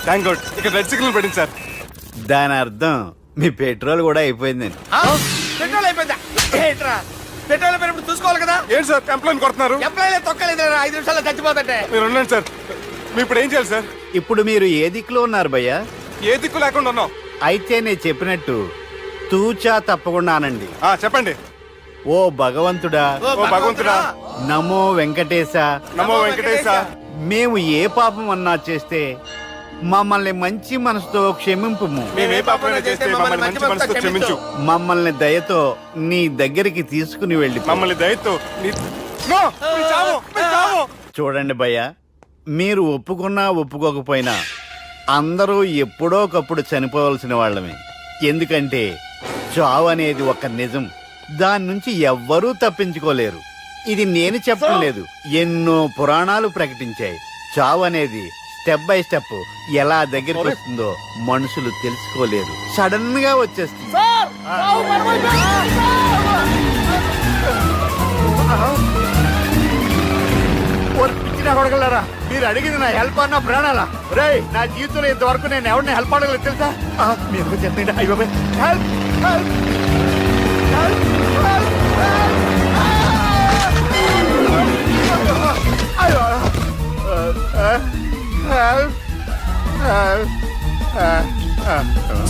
థ్యాంక్ గాడ్, ఇక్కడ రెడ్ సిగ్నల్ పడింది సార్. దాని అర్థం మీ పెట్రోల్ కూడా అయిపోయిందండి. పెట్రోల్ అయిపోయిందా? ఏంట్రా పెట్రోల్ అయిపోయినప్పుడు చూసుకోవాలి కదా. ఏంటి సార్ ఎంప్లాయ్ కొడుతున్నారు? ఎంప్లాయీ తొక్కలేదు, 5 నిమిషాల్లో చచ్చిపోతుంటే. మీరు ఉండండి సార్. మీరు ఇప్పుడు ఏం చేయాలి సార్? ఇప్పుడు మీరు ఏ దిక్కులో ఉన్నారు భయ్యా? ఏ దిక్కు లేకుండా ఉన్నాం. అయితే నేను చెప్పినట్టు తూచా తప్పకుండా అనండి. చెప్పండి. ఓ భగవంతుడా, ఓ భగవంతుడా, నమో వెంకటేశ, నమో వెంకటేశ. మేము ఏ పాపం అన్నా చేస్తే మమ్మల్ని మంచి మనసుతో క్షమింపు. మేము ఏ పాపమైనా చేస్తే మమ్మల్ని మంచి మనసుతో క్షమించు. మమ్మల్ని దయతో నీ దగ్గరికి తీసుకుని వెళ్ళి మమ్మల్ని దయతో చూడండి భయ్యా, మీరు ఒప్పుకున్నా ఒప్పుకోకపోయినా అందరూ ఎప్పుడో ఒకప్పుడు చనిపోవలసిన వాళ్ళమే. ఎందుకంటే చావు అనేది ఒక నిజం, దాని నుంచి ఎవ్వరూ తప్పించుకోలేరు. ఇది నేను చెప్పడం లేదు, ఎన్నో పురాణాలు ప్రకటించాయి. చావు అనేది స్టెప్ బై స్టెప్ ఎలా దగ్గరికి వస్తుందో మనుషులు తెలుసుకోలేరు, సడన్ గా వచ్చేస్తుంది. కొడగలరా, మీరు అడిగింది నా హెల్ప్ అన్న ప్రాణాలా? రే, నా జీవితంలో ఇంతవరకు నేను ఎవరిని హెల్ప్ అడగలేదు తెలుసా? మీరు చెప్పండి. అయ్యో హెల్ప్ హెల్ప్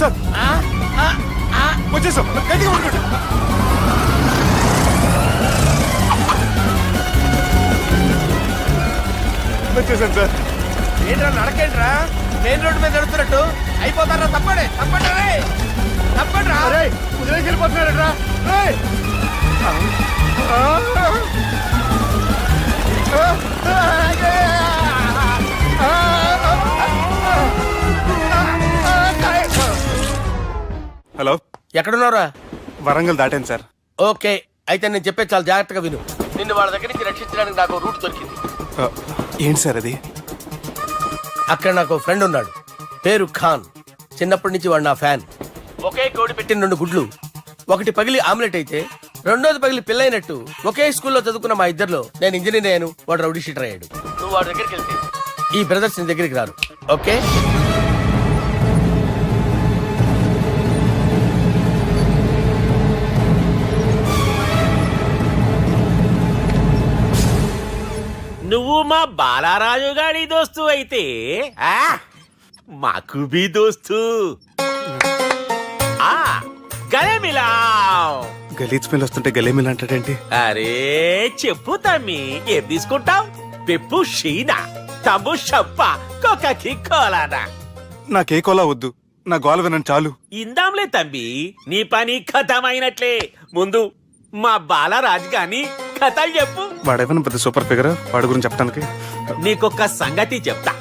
సార్ వచ్చేసాం. గట్టిగా పట్టుకోండి. వచ్చేసాను సార్. ఏంట్రా నడకేంట్రా? మెయిన్ రోడ్డు మీద నడుస్తున్నట్టు అయిపోతారా? తప్పండి తప్పండి రా. కుదిరేసి వెళ్ళిపోతున్నారట్రా. హలో, ఎక్కడున్నారా? వరంగల్ దాటాను సార్. ఓకే, అయితే నేను చెప్పే చాలా జాగ్రత్తగా విను. నిన్ను వాళ్ళ దగ్గర నుంచి రక్షించడానికి నాకు రూట్ దొరికింది. ఏంటి సార్ అది? అక్కడ నాకు ఫ్రెండ్ ఉన్నాడు, పేరు ఖాన్. చిన్నప్పటి నుంచి వాడు నా ఫ్యాన్. ఒకే కోడి పెట్టిన 2 గుడ్లు, ఒకటి పగిలి ఆమ్లెట్ అయితే రెండోది పగిలి పిల్లైనట్టు ఒకే స్కూల్లో చదువుకున్న మా ఇద్దరిలో నేను ఇంజనీర్ అయ్యాను, వాడు రౌడీ షీటర్ అయ్యాడు. నువ్వు వాడి దగ్గరికి వెళ్తే ఈ బ్రదర్స్ నీ దగ్గరికి రారు. ఓకే? నువ్వు మా బాలారాజు గారి దోస్తు అయితే మాకు బి దోస్తు. గలే మిలావ్. గలీజ్ స్మెల్ వస్తుంటే గలేమిల్ అంటాడేంటి? అరే చెప్పు తమ్మి, ఏం తీసుకుంటావు? పెప్పు షీనా, తమ్ము షప్ప, కొకకి కోలానా? నాకే కోలా వద్దు, నా గోల వినండి చాలు. ఇందాంలే తమ్మి, నీ పని ఖతమైనట్లే. ముందు మా బాలరాజు గాని కథలు చెప్పు. వాడేమైనా పెద్ద సూపర్ ఫిగర్ వాడి గురించి చెప్పడానికి? నీకొక్క సంగతి చెప్తా.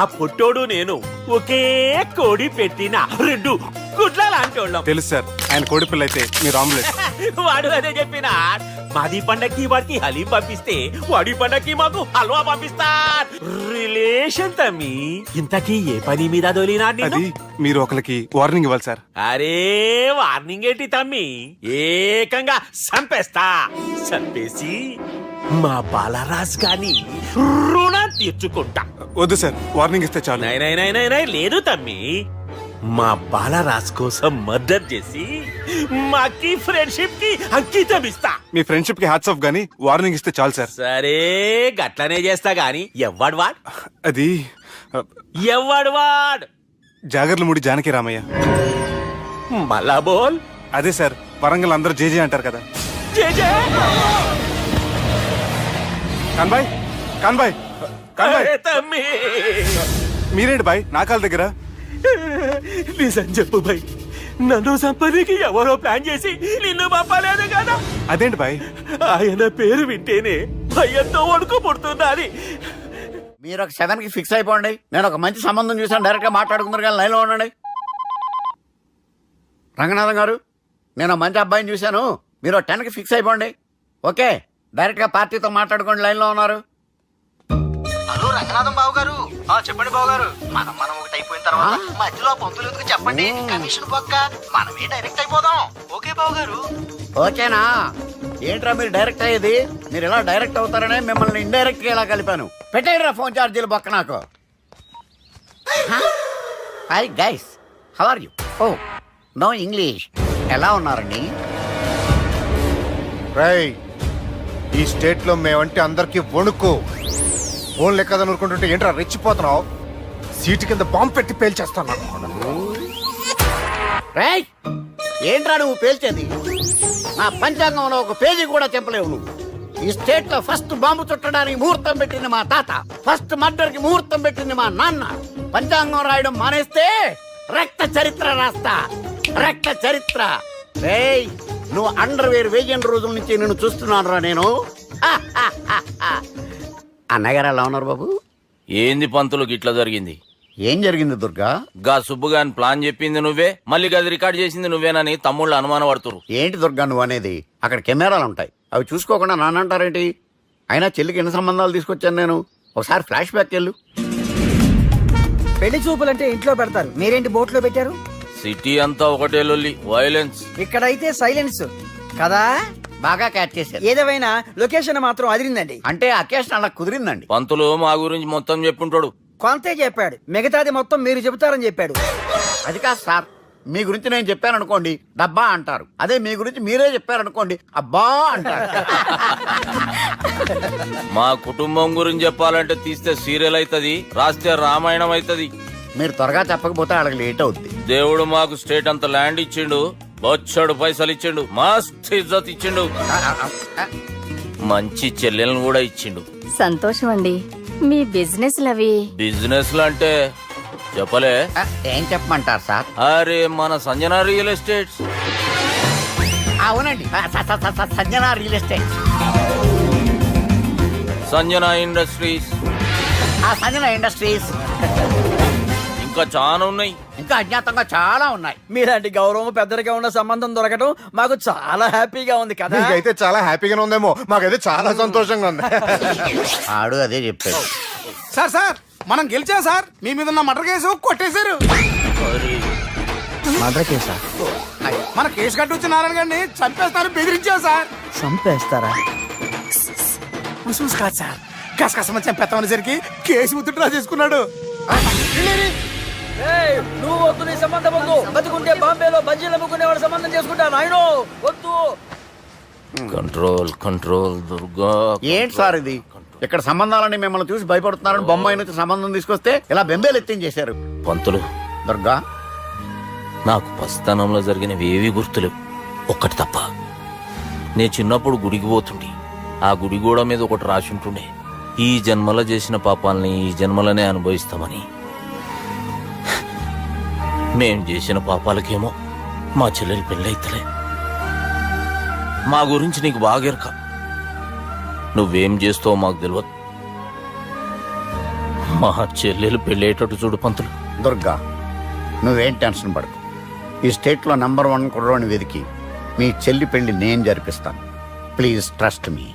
ఆ పుట్టోడు నేను ఒకే కోడి పెట్టిన 2 గుడ్ల లాంటోళ్ళం. తెలుసు సార్, ఆయన కోడి పిల్ల అయితే మీరు ఆమ్లెట్. వాడు అదే చెప్పిన. మాది పండక్కి వాడికి హలీం పంపిస్తే వాడి పండక్కి మాకు హల్వా పంపిస్తా. రిలేషన్ తమ్మి. ఇంతకీ ఏ పని మీద దొలినా? అది మీరు ఒకరికి వార్నింగ్ ఇవ్వాలి సార్. అరే వార్నింగ్ ఏంటి తమ్మి, ఏకంగా చంపేస్తా. చంపేసి మా బాలరాజ్ గాని రుణం తీర్చుకుంటా. వద్దు సార్, వార్నింగ్ ఇస్తే చాలు. నై లేదు తమ్మి, మా బాలరాజ్ కోసం మర్డర్ చేసి మాకి ఫ్రెండ్షిప్ కి అంకితం ఇస్తా. మీ ఫ్రెండ్షిప్ కి హ్యాట్స్ ఆఫ్ గానీ వార్నింగ్ ఇస్తే చాలు సార్. సరే గట్లనే చేస్తా గాని ఎవ్వడు వాడ్? అది ఎవ్వడు వాడ్? జాగర్లమూడి జానకి రామయ్య. మళ్ళా బోల్. అదే సార్, వరంగల్ అందరూ జేజే అంటారు కదా. జేజే కాన్బాయ్, కాన్బాయ్, కాన్బాయ్. అరే తమ్మి, మీరేంటి బాయ్ నా కాళ్ళ దగ్గర? నిజం చెప్పు భయ్, నన్ను సంపదికి ఎవరో ప్లాన్ చేసి నిన్ను పంపలేదు కదా? అదేంటి బాయ్? ఆయన పేరు వింటేనే భయంతో వణుకు పుడుతున్నది. మీరు ఒక 7కి ఫిక్స్ అయిపోండి. నేను ఒక మంచి సంబంధం చూసాను, డైరెక్ట్ గా మాట్లాడుకుందరు కానీ లైన్లో ఉండండి. రంగనాథం గారు, నేను మంచి అబ్బాయిని చూశాను, మీరు 10కి ఫిక్స్ అయిపోండి. ఓకే, డైరెక్ట్ గా పార్టీతో మాట్లాడుకోండి, లైన్ లో ఉన్నారు. హలో రంగనాథం బాబు గారు. చెప్పండి బాబు గారు. మనం ఒకటి అయిపోయిన తర్వాత మధ్యలో పంతులు ఎందుకు చెప్పండి, కమిషన్ పక్క మనమే డైరెక్ట్ అయిపోదాం. ఓకే బాబు గారు? ఓకేనా? ఏంట్రా మీరు డైరెక్ట్ అయ్యేది? మీరు ఇలా డైరెక్ట్ అవుతారనే మిమ్మల్ని ఇండైరెక్ట్ గా ఇలా కలిపాను. పెట్టేయరా ఫోన్ ఛార్జీలు పక్క నాకు. Hi guys, how are you? Oh no English. ఎలా ఉన్నారండి? రేయ్, ఈ స్టేట్ లో మేమంటే అందరికి వణుకు. ఫోన్ లెక్క అనుకుంటుంటే ఏంట్రా రెచ్చిపోతున్నావు? సీటు కింద బాంబు పెట్టి పేల్చేస్తాను. రేయ్, ఏంట్రా నువ్వు పేల్చేది? నా పంచాంగంలో ఒక పేజీ కూడా చెప్పలేవు నువ్వు. ఈ స్టేట్ లో ఫస్ట్ బాంబు చుట్టడానికి ముహూర్తం పెట్టింది మా తాత, ఫస్ట్ మర్డర్ కి ముహూర్తం పెట్టింది మా నాన్న. పంచాంగం రాయడం మానేస్తే రక్త చరిత్ర రాస్తా, రక్త చరిత్ర. రేయ్, నువ్వు అండర్వేర్ వేయని రోజుల నుంచి నేను చూస్తున్నాను రా నేను. అన్నగారు ఎలా ఉన్నారు బాబు? ఏంది పంతులకు ఇట్లా జరిగింది? ఏం జరిగింది దుర్గా? గా సుబ్బుగాని ప్లాన్ చెప్పింది నువ్వే, మళ్ళీ గది రికార్డ్ చేసింది నువ్వేనని తమ్ముళ్ళు అనుమాన పడుతురు. ఏంటి దుర్గా నువ్వు అనేది? అక్కడ కెమెరాలు ఉంటాయి, అవి చూసుకోకుండా నానంటారేంటి? అయినా చెల్లికి ఎన్ని సంబంధాలు తీసుకొచ్చాను నేను. ఒకసారి ఫ్లాష్ బ్యాక్ వెళ్ళు. పెళ్లి చూపులంటే ఇంట్లో పెడతారు, మీరేంటి బోట్లో పెట్టారు? సిటీ అంతా ఒకటే లొల్లి, వైలెన్స్. ఇక్కడైతే సైలెన్స్ కదా. బాగా క్యాచ్ చేశారు. ఏదేమైనా లొకేషన్ మాత్రం అదిరిందండి. అంటే అకేషన్ అలా కుదిరిందండి. పంతులు మా గురించి మొత్తం చెప్పుంటాడు. కొంతే చెప్పాడు, మిగతాది మొత్తం మీరు చెబుతారని చెప్పాడు. అది కాదు సార్, మీ గురించి నేను చెప్పాను అనుకోండి డబ్బా అంటారు, అదే మీ గురించి మీరే చెప్పారనుకోండి అబ్బా అంటారు. మా కుటుంబం గురించి చెప్పాలంటే తీస్తే సీరియల్ అవుతుంది, రాస్తే రామాయణం అవుతుంది. మీరు త్వరగా చెప్పకపోతే వాళ్ళకి లేట్ అవుద్ది. దేవుడు మాకు స్టేట్ అంత ల్యాండ్ ఇచ్చిండు, బొచ్చడు పైసలు ఇచ్చిండు, మస్త్ ఇజ్జత్ ఇచ్చిండు, మంచి చెల్లెలను కూడా ఇచ్చిండు. సంతోషం అండి. మీ బిజినెస్ లవి బిజినెస్ లు అంటే చెప్పలే. ఏం చెప్పమంటారు సార్? అరే మన సంజన రియల్ ఎస్టేట్స్. అవునండి, Sanjana real estate, Sanjana industries, Sanjana industries. ఇంకా చాలా ఉన్నాయి. ఇంకా అజ్ఞాతంగా చాలా ఉన్నాయి. మీలాంటి గౌరవం పెద్దరిగా ఉన్న సంబంధం దొరకడం మాకు చాలా హ్యాపీగా ఉంది కదా. మీకైతే చాలా హ్యాపీగానే ఉందేమో, మాకైతే చాలా సంతోషంగా ఉంది. ఆడు అదే చెప్పాడు. సార్ సార్ మనం గెలిచాం సార్. మీ మీద ఉన్న మర్డర్ కేసు కొట్టేశారు. మన కేసు కట్టి నారాయణ గారిని చంపేస్తారని బెదిరించావు సార్. చంపేస్తారా? చూసి కాదు సార్, కసకసమ చంపేస్తామనేసరికి కేసు ముద్దు డ్రా చేసుకున్నాడు. నువ్వు వద్దు, నీ సంబంధం వద్దు. బతుకుంటే బాంబేలో బజ్జీలు అమ్ముకునే వాడు సంబంధం చేసుకుంటా నాయనో, వద్దు. Control control Durga. ఏంటి సార్ ఇది? ఇక్కడ సంబంధాలని మిమ్మల్ని చూసి భయపడుతున్నారని బొమ్మాయి నుంచి సంబంధం తీసుకొస్తే ఇలా బెంబేలు ఎత్తించేశారు. పంతులు, దుర్గా, నాకు పసితనంలో జరిగినవి ఏవి గుర్తులేవు, ఒక్కటి తప్ప. నేను చిన్నప్పుడు గుడికి పోతుండే. ఆ గుడి గోడ మీద ఒకటి రాసి ఉంటుండే, ఈ జన్మలో చేసిన పాపాలని ఈ జన్మలనే అనుభవిస్తామని. మేం చేసిన పాపాలకేమో మా చెల్లెలు పెళ్ళైతలే. మా గురించి నీకు బాగెరక. నువ్వేం చేస్తావో మాకు తెలియదు. మా చెల్లెలు పెళ్ళేటట్టు చూడు పంతులు. దుర్గా, నువ్వేం టెన్షన్ పడకు. ఈ స్టేట్లో నంబర్ 1 కుర్రోని వెతికి మీ చెల్లి పెళ్లి నేను జరిపిస్తాను. Please trust me.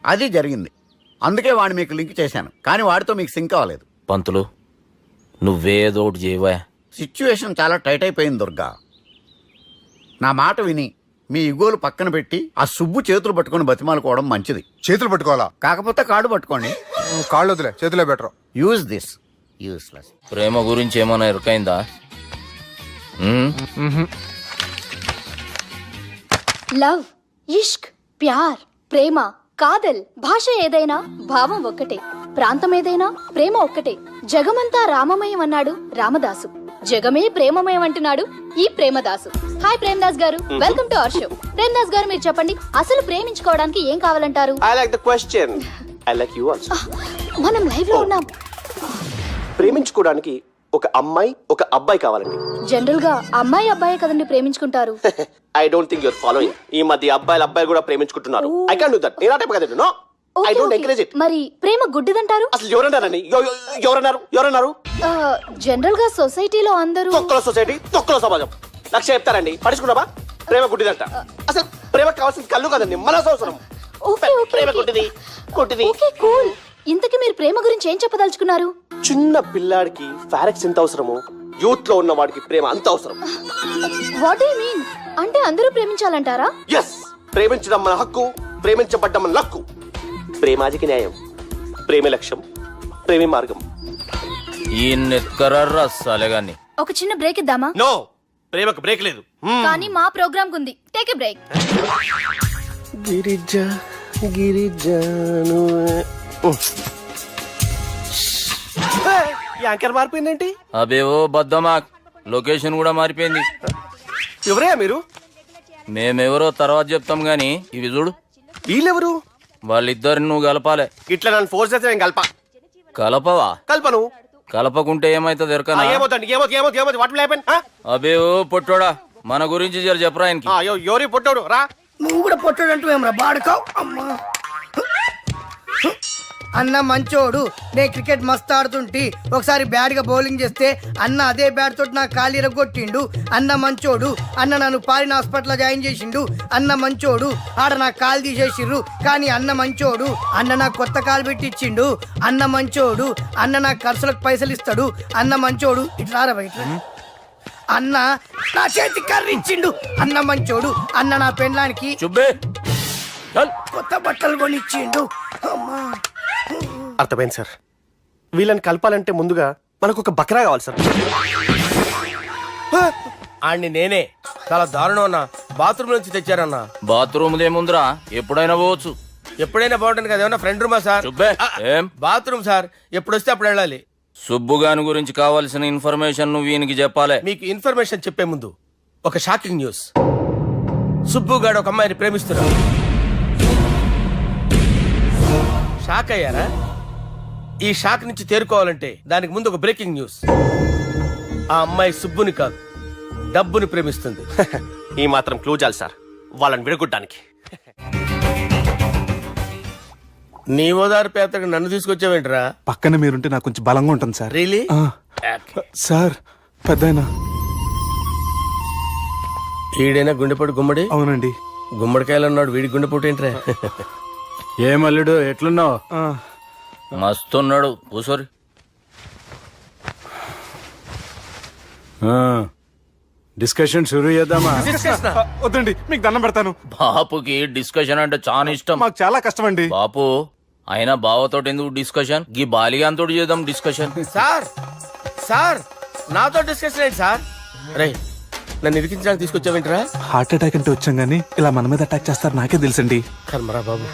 అది జరిగింది, అందుకే వాడిని మీకు లింక్ చేశాను. కానీ వాడితో మీకు సింక్ అవ్వలేదు. పంతులు, నువ్వేదో ఒకటి చేయవా. సిచ్యువేషన్ చాలా టైట్ అయిపోయింది దుర్గా. నా మాట విని మీ ఇగోలు పక్కన పెట్టి ఆ సుబ్బు చేతులు పట్టుకొని బతిమాలుకోవడం మంచిది. చేతులు పట్టుకోవాలా? కాకపోతే కాడు పట్టుకోండి. కాళ్ళు వదిలే, చేతులే బెటర్. Use this. యూస్లెస్. ప్రేమ గురించి ఏమైనా ఎరుకైందా? లవ్, ఇష్క్, ప్యార్, ప్రేమ, కాదల్, భాష ఏదైనా భావం ఒక్కటే, ప్రాంతం ఏదైనా ప్రేమ ఒక్కటే. జగమంతా రామమయం అన్నాడు రామదాసు, జగమే ప్రేమమయం అంటున్నాడు ఈ ప్రేమదాసు. హాయ్ ప్రేమదాస్ గారు, welcome to our show. Premadasa గారు, మీరు చెప్పండి, అసలు ప్రేమించుకోవడానికి ఏం కావాలంటారు? I like the question. I like you also. మనం లైవ్ లో ఉన్నాం. ప్రేమించుకోవడానికి ఒక అమ్మాయి ఒక అబ్బాయి కావాలండి. జనరల్ గా అమ్మాయి అబ్బాయి కదండి ప్రేమించుకుంటారు. I don't think your following. ఈ మధ్య అబ్బాయిలు కూడా ప్రేమించుకుంటున్నారు. I can't do that. నేను ఆ టైప్ కదండి. No, I don't encourage it. మరి ప్రేమ గుడ్డిదంటారు? అసలు ఎవరన్నారండి? ఎవరన్నారు? జనరల్ గా సొసైటీలో అందరూ తొక్కల సొసైటీ, తొక్కల సమాజం. లక్ష చెప్తారండి, పడుచుకున్నావా? ప్రేమ గుడ్డిదంట. అసలు ప్రేమ కావాల్సిన కళ్ళు కదండి, మనసు అవసరం. ప్రేమ గుడ్డిది, గుడ్డిది. Okay, cool. ఇంతకీ మీరు ప్రేమ గురించి ఏం చెప్పదలుచుకున్నారు? చిన్న పిల్లాడికి ఫారెక్స్ ఎంత అవసరమో యూత్ లో ఉన్న వాడికి ప్రేమ అంత అవసరం. What do you mean? అంటే అందరూ ప్రేమించాలంటారా? ఎస్, ప్రేమించడం మన హక్కు, ప్రేమించబడ్డం మన లక్కు. ప్రేమాజికి న్యాయం, ప్రేమ లక్ష్యం, ప్రేమ మార్గం. ఈ నెత్కరర్రా సాలేగాన్ని. ఒక చిన్న బ్రేక్ ఇద్దామా? నో, ప్రేమకు బ్రేక్ లేదు. కానీ మా ప్రోగ్రామ్ కుంది. Take a break. గిరిజాను యాంకర్ మారిపోయిందేంటి? అబేవో బద్దమా, లొకేషన్ కూడా మారిపోయింది. ఎవరయ్యా మీరు? మేమెవరో తర్వాత చెప్తాం గాని ఇవి చూడు. వీళ్ళెవరు? వాళ్ళిద్దరిని నువ్వు కలపాలే. ఇట్లా నన్ను ఫోర్స్ చేస్తే నేను కలపవా? కల్పను. కలపకుంటే ఏమైతుంది ఎరకనా? ఏమవుతుంది? What will happen? అబేవో పొట్టోడా, మన గురించి జర చెప్పరా ఆయనకి. ఎవరి పొట్టాడు రా. నువ్వు కూడా పొట్టాడు అంటూ ఏమరా బాడుకావు. అమ్మా అన్న మంచోడు. నేను క్రికెట్ మస్తు ఆడుతుంటి. ఒకసారి బ్యాట్ గా బౌలింగ్ చేస్తే అన్న అదే బ్యాట్ తోటి నా కాలు ఇరగొట్టిండు. అన్న మంచోడు. అన్న నన్ను పాలిన హాస్పిటల్ జాయిన్ చేసిండు. అన్న మంచోడు. ఆడ నా కాలు తీసేసిర్రు కానీ అన్న మంచోడు. అన్న నాకు కొత్త కాలు పెట్టిచ్చిండు. అన్న మంచోడు. అన్న నాకు ఖర్చులకు పైసలు ఇస్తాడు. అన్న మంచోడు. ఇట్లా బయట అన్న నా చేతి కర్రీ ఇచ్చిండు. అన్న మంచోడు. అన్న నా పెళ్ళానికి చుబ్బే కొత్త బట్టలు కొనిచ్చిండు. అమ్మా, అర్థమైంది సార్. వీళ్ళని కలపాలంటే ముందుగా మనకు ఒక బకరా కావాలి సార్. ఆడిని నేనే. చాలా దారుణం అన్నా. బాత్రూమ్ నుంచి తెచ్చారన్నా. బాత్రూమ్ ఏముందిరా, ఎప్పుడైనా పోవచ్చు. ఎప్పుడైనా బాగుంటుంది కదా. ఏమన్నా ఫ్రెండ్ రూమా సార్? చుబ్బే ఏం బాత్రూమ్ సార్, ఎప్పుడు వస్తే అప్పుడు వెళ్ళాలి. సుబ్బుగాని గురించి కావాల్సిన ఇన్ఫర్మేషన్ నువ్వు వీనికి చెప్పాలి. మీకు ఇన్ఫర్మేషన్ చెప్పే ముందు ఒక షాకింగ్ న్యూస్. సుబ్బుగాడు ఒక అమ్మాయిని ప్రేమిస్తున్నాడు. షాక్ అయ్యారా? ఈ షాక్ నుంచి తేరుకోవాలంటే దానికి ముందు ఒక బ్రేకింగ్ న్యూస్. ఆ అమ్మాయి సుబ్బుని కాదు, డబ్బుని ప్రేమిస్తుంది. ఈ మాత్రం క్లూ చాలు సార్ వాళ్ళని విడగొట్టడానికి. నీ ఓదారు పేదకు నన్ను తీసుకొచ్చావేంట్రా? పక్కన మీరుంటే నాకు కొంచెం బలంగా ఉంటుంది సార్. రియలీ? సార్ పెద్దయినా. ఈడైనా గుండెపోటు గుమ్మడి అవునండి. గుమ్మడికాయలు ఉన్నాడు వీడి గుండెపోటు ఏంట్రా? ఏమల్లుడు ఎట్లున్నావు? మస్తున్నాడు కూసోరి. డిస్కషన్ షురూ చేద్దామా? వద్దండి, మీకు దండం పెడతాను. బాపుకి డిస్కషన్ అంటే చాలా ఇష్టం. మాకు చాలా కష్టం అండి. బాపు అయినా బావతోటి ఎందుకు డిస్కషన్? గీ బాలిగాంతో చేద్దాం డిస్కషన్. సార్ సార్ నాతో డిస్కషన్ ఏంటి సార్? రే నన్ను ఇరికించడానికి తీసుకొచ్చావేంట్రా? హార్ట్ అటాక్ అంటే వచ్చాం గానీ ఇలా మన మీద అటాక్ చేస్తారు నాకే తెలుసండి. కర్మరా బాబు.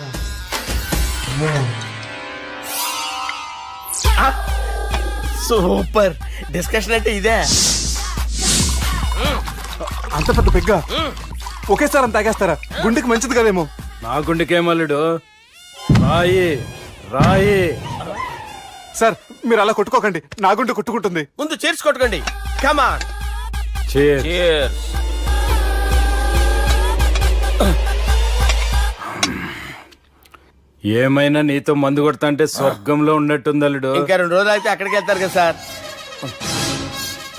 సూపర్ డిస్కషన్ అంటే ఇదే. అంత పెద్ద పెగ్గ ఒకేసారి అంత తాగేస్తారా? గుండెకి మంచిది కదేమో. నా గుండెకేమల్లుడు రాయి రాయి. సార్ మీరు అలా కొట్టుకోకండి, నా గుండె కొట్టుకుంటుంది. ముందు చేర్చి కొట్టుకోండి. కమాన్. Cheers. ఏమైనా నీతో మందు కొడతా అంటే స్వర్గంలో ఉన్నట్టుంది అల్లుడు. ఇంకా 2 రోజులు అయితే అక్కడికి వెళ్తారు కదా సార్.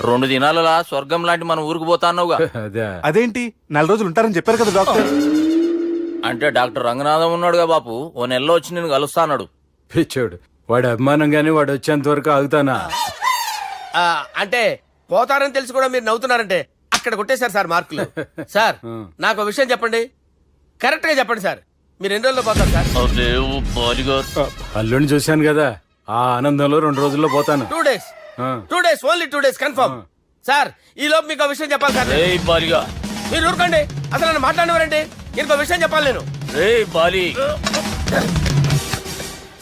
2 దినాలలా స్వర్గం లాంటి మన ఊరికి పోతాన్నావుగా. అదేంటి 4 రోజులు ఉంటారని చెప్పారు కదా డాక్టర్. అంటే డాక్టర్ రంగనాథం ఉన్నాడుగా బాపు, ఓ నెలలో వచ్చి నేను కలుస్తా అన్నాడు. పిచ్చోడు వాడి అభిమానం గాని వాడు వచ్చేంత వరకు ఆగుతానా? అంటే పోతారని తెలిసి కూడా మీరు నవ్వుతున్నారంటే అక్కడ కొట్టేశారు సార్ మార్కులు. సార్ నాకు విషయం చెప్పండి, కరెక్ట్ గా చెప్పండి సార్. మీరు ఎన్ని రోజుల్లో పోతారు సార్? అల్లుడిని చూశాను కదా, ఆ ఆనందంలో 2 రోజుల్లో పోతాను. 2 days. 2 days, only 2 days confirm. Sir ఈ లోపు మీకు విషయం చెప్పాలి సార్. బాలిగా మీరు ఊరుకోండి, అసలు నన్ను మాట్లాడినవారండి. ఇంకో విషయం చెప్పాలి నేను. బాలి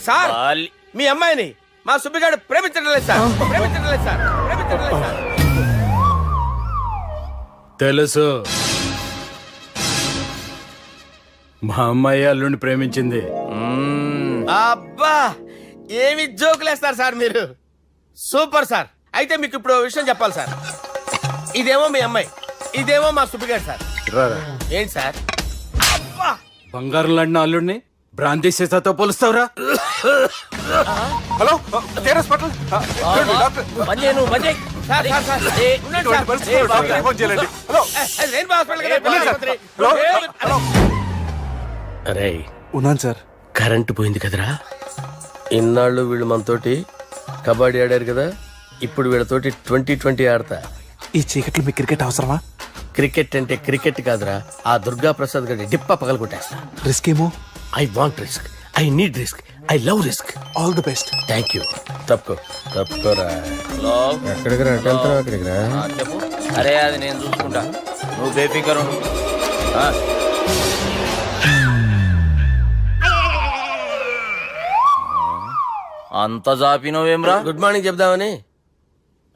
సార్ మీ అమ్మాయిని మా సుబ్బిగాడు ప్రేమించడం లేదు సార్. ప్రేమించడం లేదు సార్. ప్రేమించడం లేదు సార్. తెలుసు మా అమ్మాయి అల్లుడిని ప్రేమించింది. అబ్బా ఏమి జోకులేస్తారు సార్ మీరు. Super sir. అయితే మీకు ఇప్పుడు ఓ విషయం చెప్పాలి సార్. ఇదేమో మీ అమ్మాయి, ఇదేమో మా సుబ్బిగాడు సార్. ఏంటి సార్? అబ్బా బంగారం లాంటి అల్లుడిని భ్రాంతి సీతతో పోలుస్తావురా? హలో హాస్పిటల్ అరే ఉన్నాను సార్. కరెంటు పోయింది కదరా. ఇన్నాళ్ళు వీళ్ళు మనతోటి కబడ్డీ ఆడారు కదా, ఇప్పుడు వీళ్ళతోటి 2020 ఆడతా. ఈ చీకట్లో మీ క్రికెట్ అవసరమా? క్రికెట్ అంటే క్రికెట్ కాదురా, ఆ దుర్గా ప్రసాద్ గారి డిప్ప పగలగొట్టేస్తా. రిస్క్ ఏమో. I want risk, I need risk, I love risk. All the best. Thank you. తప్పుకోరా. ఎక్కడికి రా? అక్కడికి రా. చెప్పు. అరే అది నేను చూసుకుంటా, నువ్వు బేఫికర్ ఉండు. అంత జాపినవేమ్రా? గుడ్ మార్నింగ్ చెప్దామని.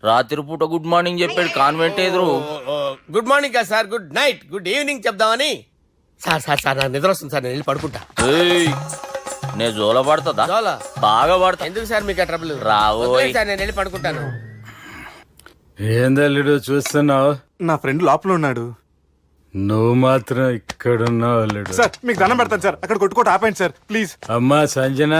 రాత్రి పూట గుడ్ మార్నింగ్ చెప్పాడు కాన్వెంట్ ఎదురు. గుడ్ మార్నింగ్ కాదు sir, good night, good evening చెప్దామని. సార్ సార్ సార్ నాకు నిద్ర వస్తుంది సార్, నేను వెళ్ళి పడుకుంటా. నే జోల పడుతుందా? జోలా బాగా పడతా. ఎందుకు సార్ మీకు ట్రబుల్? రావు సార్, నేను వెళ్ళి పడుకుంటాను. ఏందల్లుడు చూస్తున్నావు? నా ఫ్రెండ్ లోపల ఉన్నాడు. నువ్వు మాత్రం ఇక్కడున్నావు అల్లుడు. సార్ మీకు దండం పెడతాను సార్, అక్కడ కొట్టుకోట ఆపండి సార్ ప్లీజ్. అమ్మా సంజన,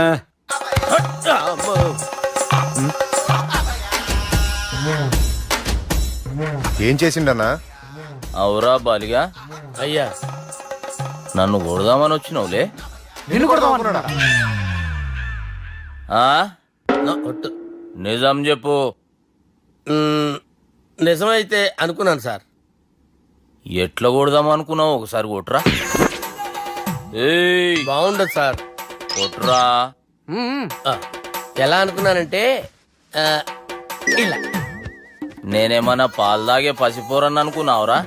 ఏం చేసిండన్నా? అవురా బాలిగా, అయ్యా నన్ను కొడదామని వచ్చినవులే. నిన్ను కొడదామన్నాడా? నిజం చెప్పు. నిజమైతే అనుకున్నాను సార్. ఎట్లా కొడదాం అనుకున్నావు? ఒకసారి కొట్రా. బాగుండదు సార్. కొట్రా. ఎలా అనుకున్నానంటే ఇలా. నేనేమన్నా పాలు తాగే పసిపోరని అనుకున్నావురా?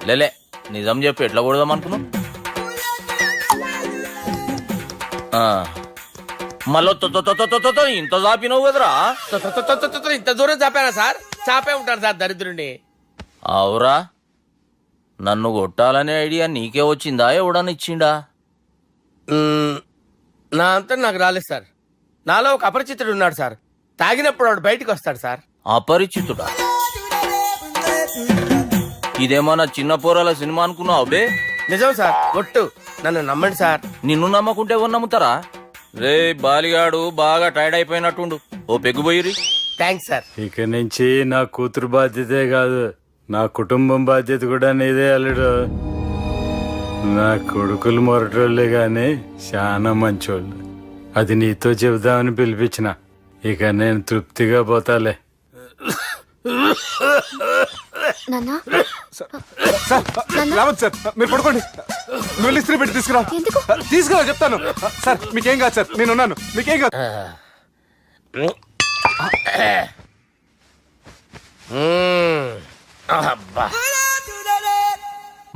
లేలే, నిజం చెప్పు, ఎట్లా కొడదాం అనుకున్నావు? మళ్ళీ ఇంత చాపినావు కదరా? ఇంత దూరం చాపానా సార్? చాపే ఉంటాను సార్ దరిద్రుడిని. అవురా, నన్ను కొట్టాలనే ఐడియా నీకే వచ్చిందా? ఎవడన్నా ఇచ్చిండా? నా అంతా నాకు రాలేదు సార్. నాలో ఒక అపరిచితుడు ఉన్నాడు సార్. తాగినప్పుడు వాడు బయటికి వస్తాడు సార్. అపరిచితుడా? ఇదేమన్నా చిన్న పోరాల సినిమా అనుకున్నావు బే? నిజం సార్, ఒట్టు, నన్ను నమ్మండి సార్. నిన్ను నమ్మకుంటే ఎవరు నమ్ముతారా? రే బాలిగాడు బాగా టైర్డ్ అయిపోయినట్టుండు, ఓ పెగ్గుబోయిరి. Thanks sir. ఇక నుంచి నా కూతురు బాధ్యతే కాదు, నా కుటుంబం బాధ్యత కూడా నీదే అల్లుడు. నా కొడుకులు మొరటోళ్ళే గాని చాలా మంచోళ్ళు. అది నీతో చెబుదామని పిలిపించిన. ఇక నేను తృప్తిగా పోతాలే. నాన్నా సార్ రావద్దు సార్, మీరు పడుకోండి. నువ్వు వెళ్ళి ఇస్త్రీ పెట్టి తీసుకురా. తీసుకురా చెప్తాను. సార్ మీకేం కాదు సార్, నేను ఉన్నాను, మీకేం కాదు. అబ్బా.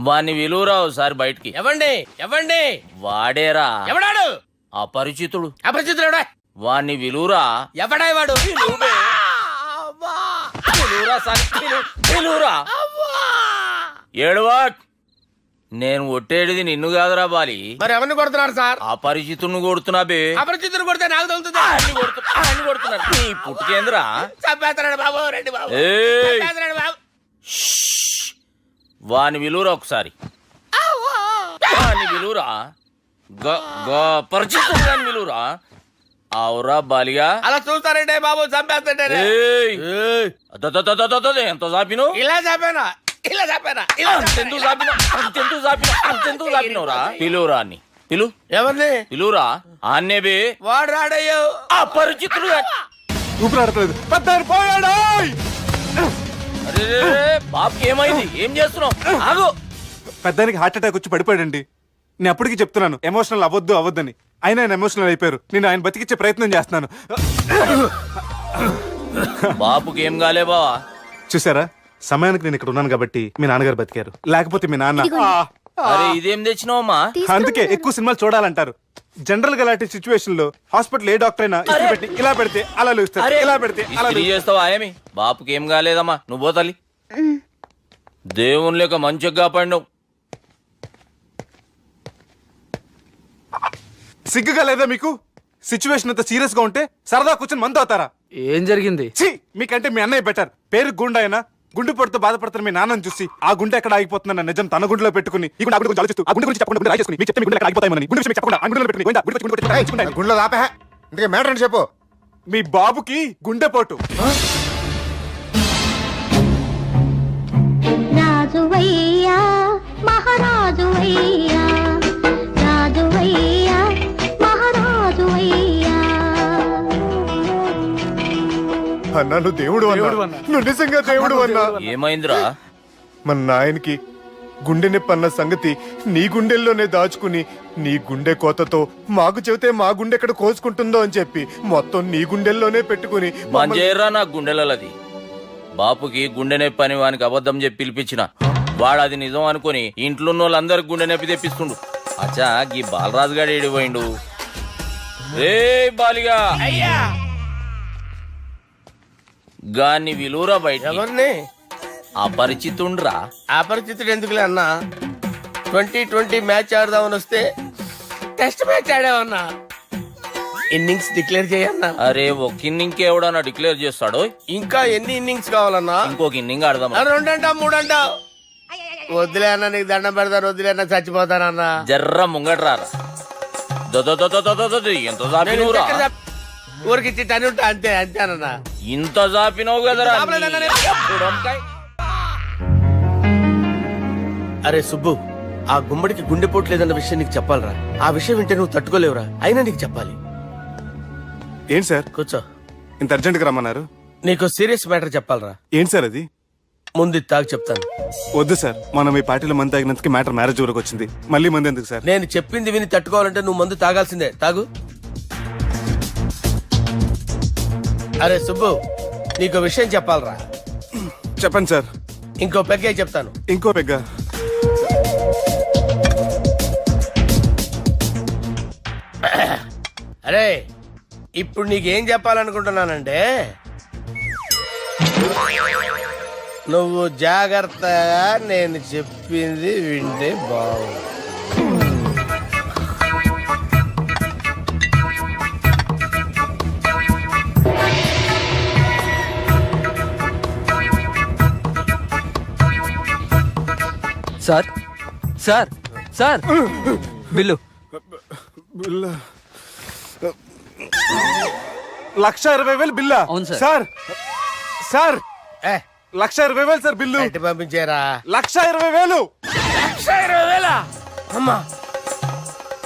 వాణ్ణి విలువరావు సార్ బయటికి. ఎవండి ఎవండి? వాడేరా ఎవడాడు? అపరిచితుడు. అపరిచితుడు వాణ్ణి విలువరా. ఎవడా వాడు? విలువరా సార్, విలువరా. ఏడవా, నేను ఒట్టేడిది నిన్ను కాదురా బాలి. మరి ఎవరిని కొడుతున్నారు సార్? అపరిచితుడిని కొడుతున్నా బే. అపరిచితుడు కొడితే నాకు తగులుతుంది. అన్ని కొడుతున్నారు. నీ పుట్టుకేంద్రా. చంపేస్తున్నాడు బాబు, రండి బాబు. ఏయ్, చంపేస్తున్నాడు బాబు. వాని విలువరా ఒకసారి. వాని విలువరా. పరిచితుడు గాని విలువరా. అవురా బాలిగా. అలా చూస్తారంటే బాబు, చంపేస్తాడే. ఎంత చాపిను? ఇలా చంపానా? ఇలా చంపానా? అంతెందుకు చాపిన? అంతెందుకు చాపిన? అంతెందుకు చాపినవురా? పిలువురా అన్ని. పిలు. ఎవరిని? పిలువురా. ఆన్నే బే. వాడు రాడయ్యో. అపరిచితుడు గాని. ఊపిరాడట్లేదు. పెద్ద పోయాడు. అరే బాబుకి ఏమైంది? ఏం చేస్తున్నావు? ఆగు. పెద్దానికి హార్ట్ అటాక్ వచ్చి పడిపోయాడండి. నేను అప్పటికి చెప్తున్నాను ఎమోషనల్ అవ్వద్దని. అయినా ఆయన ఎమోషనల్ అయిపోయారు. నేను ఆయన బతికిచ్చే ప్రయత్నం చేస్తున్నాను. బాబుకి ఏం కాలే బావా? చూసారా, సమయానికి నేను ఇక్కడ ఉన్నాను కాబట్టి మీ నాన్నగారు బతికారు. లేకపోతే మీ నాన్న. అరే ఇదేం తెచ్చినావమ్మా? అందుకే ఎక్కువ సినిమాలు చూడాలంటారు. జనరల్ గా అలాంటి సిచ్యువేషన్ లో హాస్పిటల్ ఏ డాక్టర్ అయినా ఇస్త్రీ పెట్టి ఇలా పెడితే అలా లేస్తారు, ఇలా పెడితే అలా ఇస్త్రీ చేస్తావా ఏమి? బాపుకి ఏం కాలేదమ్మా, నువ్వు పోతల్లి. దేవుని లేక మంచిగా కాపాడినావు. సిగ్గుగా లేదా మీకు? సిచ్యువేషన్ అంత సీరియస్ గా ఉంటే సరదా కూర్చొని మందు అవుతారా? ఏం జరిగింది? ఛీ, మీకంటే మీ అన్నయ్య బెటర్. పేరు గుండె అయినా గుండె పడుతూ బాధపడుతున్న మీ నాన్నని చూసి ఆ గుండె ఎక్కడ ఆగిపోతుందన్న నిజం తన గుండెలో పెట్టుకుని ఈ గుండె గురించి ఆలోచిస్తూ ఆ గుండె గురించి చెప్పకుండా రాజేసుకుని మీకు చెప్తే మీ గుండె ఎక్కడ ఆగిపోతాయని గుండె విషయం చెప్పకుండా ఆ గుండెలో పెట్టుకుని గుండెలో ఆపే. ఇందుకే మ్యాటర్ అని చెప్పు. మీ బాబుకి గుండెపోటు. రాజువయ్యా మహారాజువయ్యా, రాజువయ్యా మహారాజువయ్యా. అన్నా నువ్వు దేవుడు అన్నా, నువ్వు నిజంగా దేవుడు అన్నా. ఏమైందిరా? మన నాయనకి గుండె నొప్పి అన్న సంగతి నీ గుండెల్లోనే దాచుకుని నీ గుండె కోతతో మాకు చెబితే మా గుండె ఎక్కడ కోసుకుంటుందో అని చెప్పి మొత్తం నీ గుండెల్లోనే పెట్టుకుని మంజేరా నా గుండెలది. బాపుకి గుండె నొప్పి అని వానికి అబద్ధం చెప్పి పిలిపించిన వాడు అది నిజం అనుకుని ఇంట్లో వాళ్ళందరికి గుండె నొప్పి తెప్పిస్తుండు. అచ్చా గీ బాలరాజు గారు ఏడిపోయిండు. రే బాలిగా, అయ్యా గాన్ని విలువరా బయట. ఎవరిని? అపరిచితుండ్రా. అపరిచితుడు ఎందుకులే అన్నా? 2020 మ్యాచ్ ఆడదామని వస్తే టెస్ట్ మ్యాచ్ ఆడామన్నా. ఇన్నింగ్స్ డిక్లేర్ చేయన్నా. అరే ఒక ఇన్నింగ్ ఎవడన్నా డిక్లేర్ చేస్తాడు? ఇంకా ఎన్ని ఇన్నింగ్స్ కావాలన్నా? ఇంకొక ఇన్నింగ్ ఆడదాం. 2 అంటావు 3 అంటావు. వద్దులే అన్న, నీకు దండం పెడతాను. వద్దులే అన్న, చచ్చిపోతానన్నా. జర్ర ముంగట్రా. ఎంత చాపినవురా? ఊరికి ఇచ్చి తని ఉంటా అంతే అంతేనన్నా. ఇంత చాపినవు కదరా. అరే సుబ్బు, ఆ గుమ్మడికి గుండెపోటు లేదన్న విషయం నీకు చెప్పాలరా. ఆ విషయం వింటే నువ్వు తట్టుకోలేవురా. అయినా నీకు చెప్పాలి. ఏంటి సార్ కూర్చో. ఇంత అర్జెంట్ గా రమ్మన్నారు? నీకు సీరియస్ మ్యాటర్ చెప్పాలరా. ఏంటి సార్ అది? ముందు ఇది తాగు చెప్తాను. వద్దు సార్, మనం ఈ పార్టీలో మంది తాగినందుకు మ్యాటర్ మ్యారేజ్ వరకు వచ్చింది. మళ్ళీ మంది ఎందుకు సార్? నేను చెప్పింది విని తట్టుకోవాలంటే నువ్వు మందు తాగాల్సిందే. తాగు. అరే సుబ్బు, నీకు విషయం చెప్పాలరా. చెప్పండి సార్. ఇంకో పెగ్గే చెప్తాను. ఇంకో పెగ్గా? అరే ఇప్పుడు నీకేం చెప్పాలనుకుంటున్నానంటే, నువ్వు జాగ్రత్తగా నేను చెప్పింది వింటే బాగుంది. Sir sir sir, bill. 1,20,000 బిల్లా అవును సార్. సార్ సార్ ఏ 1,20,000 సార్ బిల్లు ఎట్టి పంపించారా 1,20,000 1,20,000 అమ్మా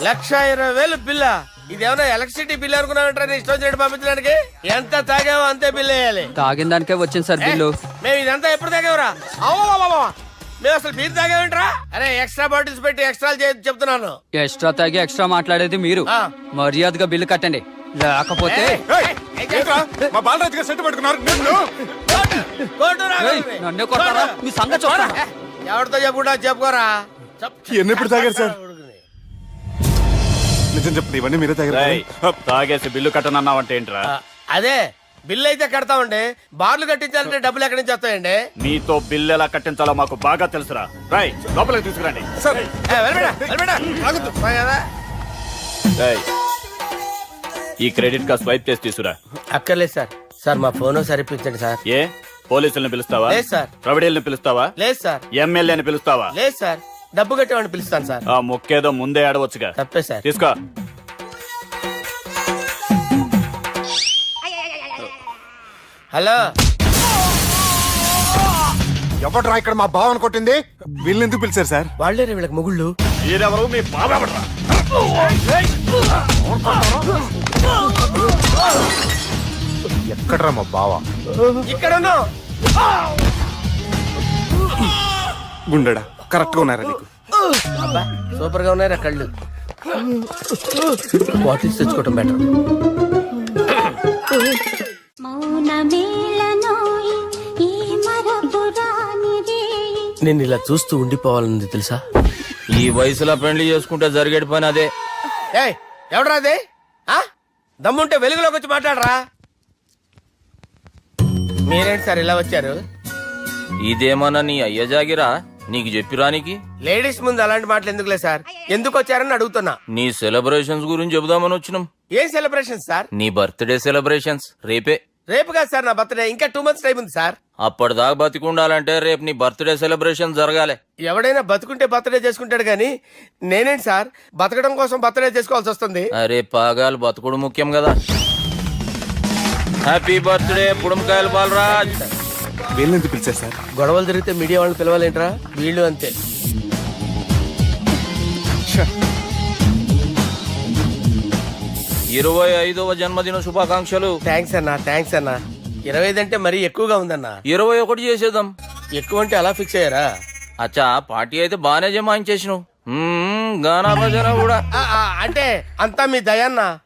1,20,000 బిల్ల ఇదేమన్నా ఎలక్ట్రిసిటీ బిల్ అనుకున్నామంటారా నీ ఇష్టం వచ్చినట్టు పంపించడానికి ఎంత తాగామో అంతే బిల్ వేయాలి తాగిన దానికే వచ్చింది సార్ బిల్లు మేము ఇదంతా ఎప్పుడు తాగేవరా అవ్వ మేము అసలు మీరు తాగేమంటారా అరే ఎక్స్ట్రా బాటిల్స్ పెట్టి ఎక్స్ట్రా చెప్తున్నాను ఎక్స్ట్రా తాగి ఎక్స్ట్రా మాట్లాడేది మీరు ఆ. మర్యాదగా బిల్లు కట్టండి లేకపోతే ఏంట్రా మా బాలరాజు గారు సెట్ పెట్టుకున్నారు నిన్ను ఏయ్, నన్నే కొడతారా? మీ సంగతి చూస్తాను. ఎవరితో చెప్పుకుంటా చెప్పుకోరా ఎన్నెప్పుడు తాగారు సార్ నిజం చెప్తే ఇవన్నీ మీరే తాగారు తాగేసి బిల్లు కట్టనన్నావంటే ఏంట్రా అదే బిల్లు అయితే కడతామండి బార్లు కట్టించాలంటే డబ్బులు ఎక్కడి నుంచి వస్తాయండి మీతో బిల్లు ఎలా కట్టించాలో మాకు బాగా తెలుసురా రై లోపలికి తీసుకురండి సార్ కదా ఈ క్రెడిట్ కార్డ్ స్వైప్ చేసి తీసుకురా అక్కర్లేదు సార్ సార్ మా ఫోన్ సరిపించండి సార్ ఏ పోలీసుల్ని పిలుస్తావా లేదు సార్. ప్రొవిడీల్ని పిలుస్తావా లేదు సార్ ఎమ్మెల్యేని పిలుస్తావా లేదు సార్ డబ్బు కట్టేవాడిని పిలుస్తాను సార్ ఆ మొక్కేదో ముందే ఆడవచ్చుగా తప్పే సార్ తీసుకో హలో ఎవడ్రా ఇక్కడ మా బావని కొట్టింది వీళ్ళని ఎందుకు పిలిచారు సార్ వాళ్ళే వీళ్ళకి మొగుళ్ళు మీరెవరు మీ బాబా ఎవడ్రా? ఎక్కడ్రా మా బావ ఇక్కడ ఉన్నావు గుండెడా కరెక్ట్ గా ఉన్నారా నీకు అబ్బా సూపర్ గా ఉన్నారా కళ్ళు బాటిల్స్ తెచ్చుకోవటం బెటర్ నేను ఇలా చూస్తూ ఉండిపోవాలని తెలుసా ఈ వయసులో పెళ్లి చేసుకుంటే జరిగేటి పని అదే. ఏయ్ ఎవడరా అదే ఆ? దమ్ముంటే వెలుగులోకి వచ్చి మాట్లాడరా మీరేంటి సార్ ఇలా వచ్చారు ఇదేమన్నా నీ అయ్య జాగిరా నీకు చెప్పిరానికి? లేడీస్ ముందు అలాంటి మాటలు ఎందుకులే సార్ ఎందుకు వచ్చారని అడుగుతున్నా నీ సెలబ్రేషన్స్ గురించి చెబుదామని వచ్చినాం. ఏం సెలబ్రేషన్ సార్ నీ బర్త్డే సెలబ్రేషన్స్ రేపే. రేపు కాదు సార్ నా బర్త్డే ఇంకా 2 months టైం ఉంది సార్ అప్పటిదాకా బతికుండాలంటే రేపు నీ బర్త్డే సెలబ్రేషన్ జరగాలి. ఎవడైనా బతుకుంటే బర్త్డే చేసుకుంటాడు కానీ నేనేంటి సార్ బతకడం కోసం బర్త్డే చేసుకోవాల్సి వస్తుంది అరే పాగాలు బతుకుడు ముఖ్యం కదా. హ్యాపీ బర్త్డే పుడుమకాయలు బాలరాజ్. వీళ్ళని ఎందుకు పిలిచారు సార్ గొడవలు జరిగితే మీడియా వాళ్ళని పిలవాలేంట్రా వీళ్ళు అంతే 25వ జన్మదిన శుభాకాంక్షలు. థ్యాంక్స్ అన్నా 25 అంటే మరీ ఎక్కువగా ఉందన్నా 21 చేసేద్దాం. ఎక్కువ అంటే అలా ఫిక్స్ అయ్యారా అచ్చా పార్టీ అయితే బానే జమాయించేసినావు. గానా భజన కూడా అంటే అంతా మీ దయన్నా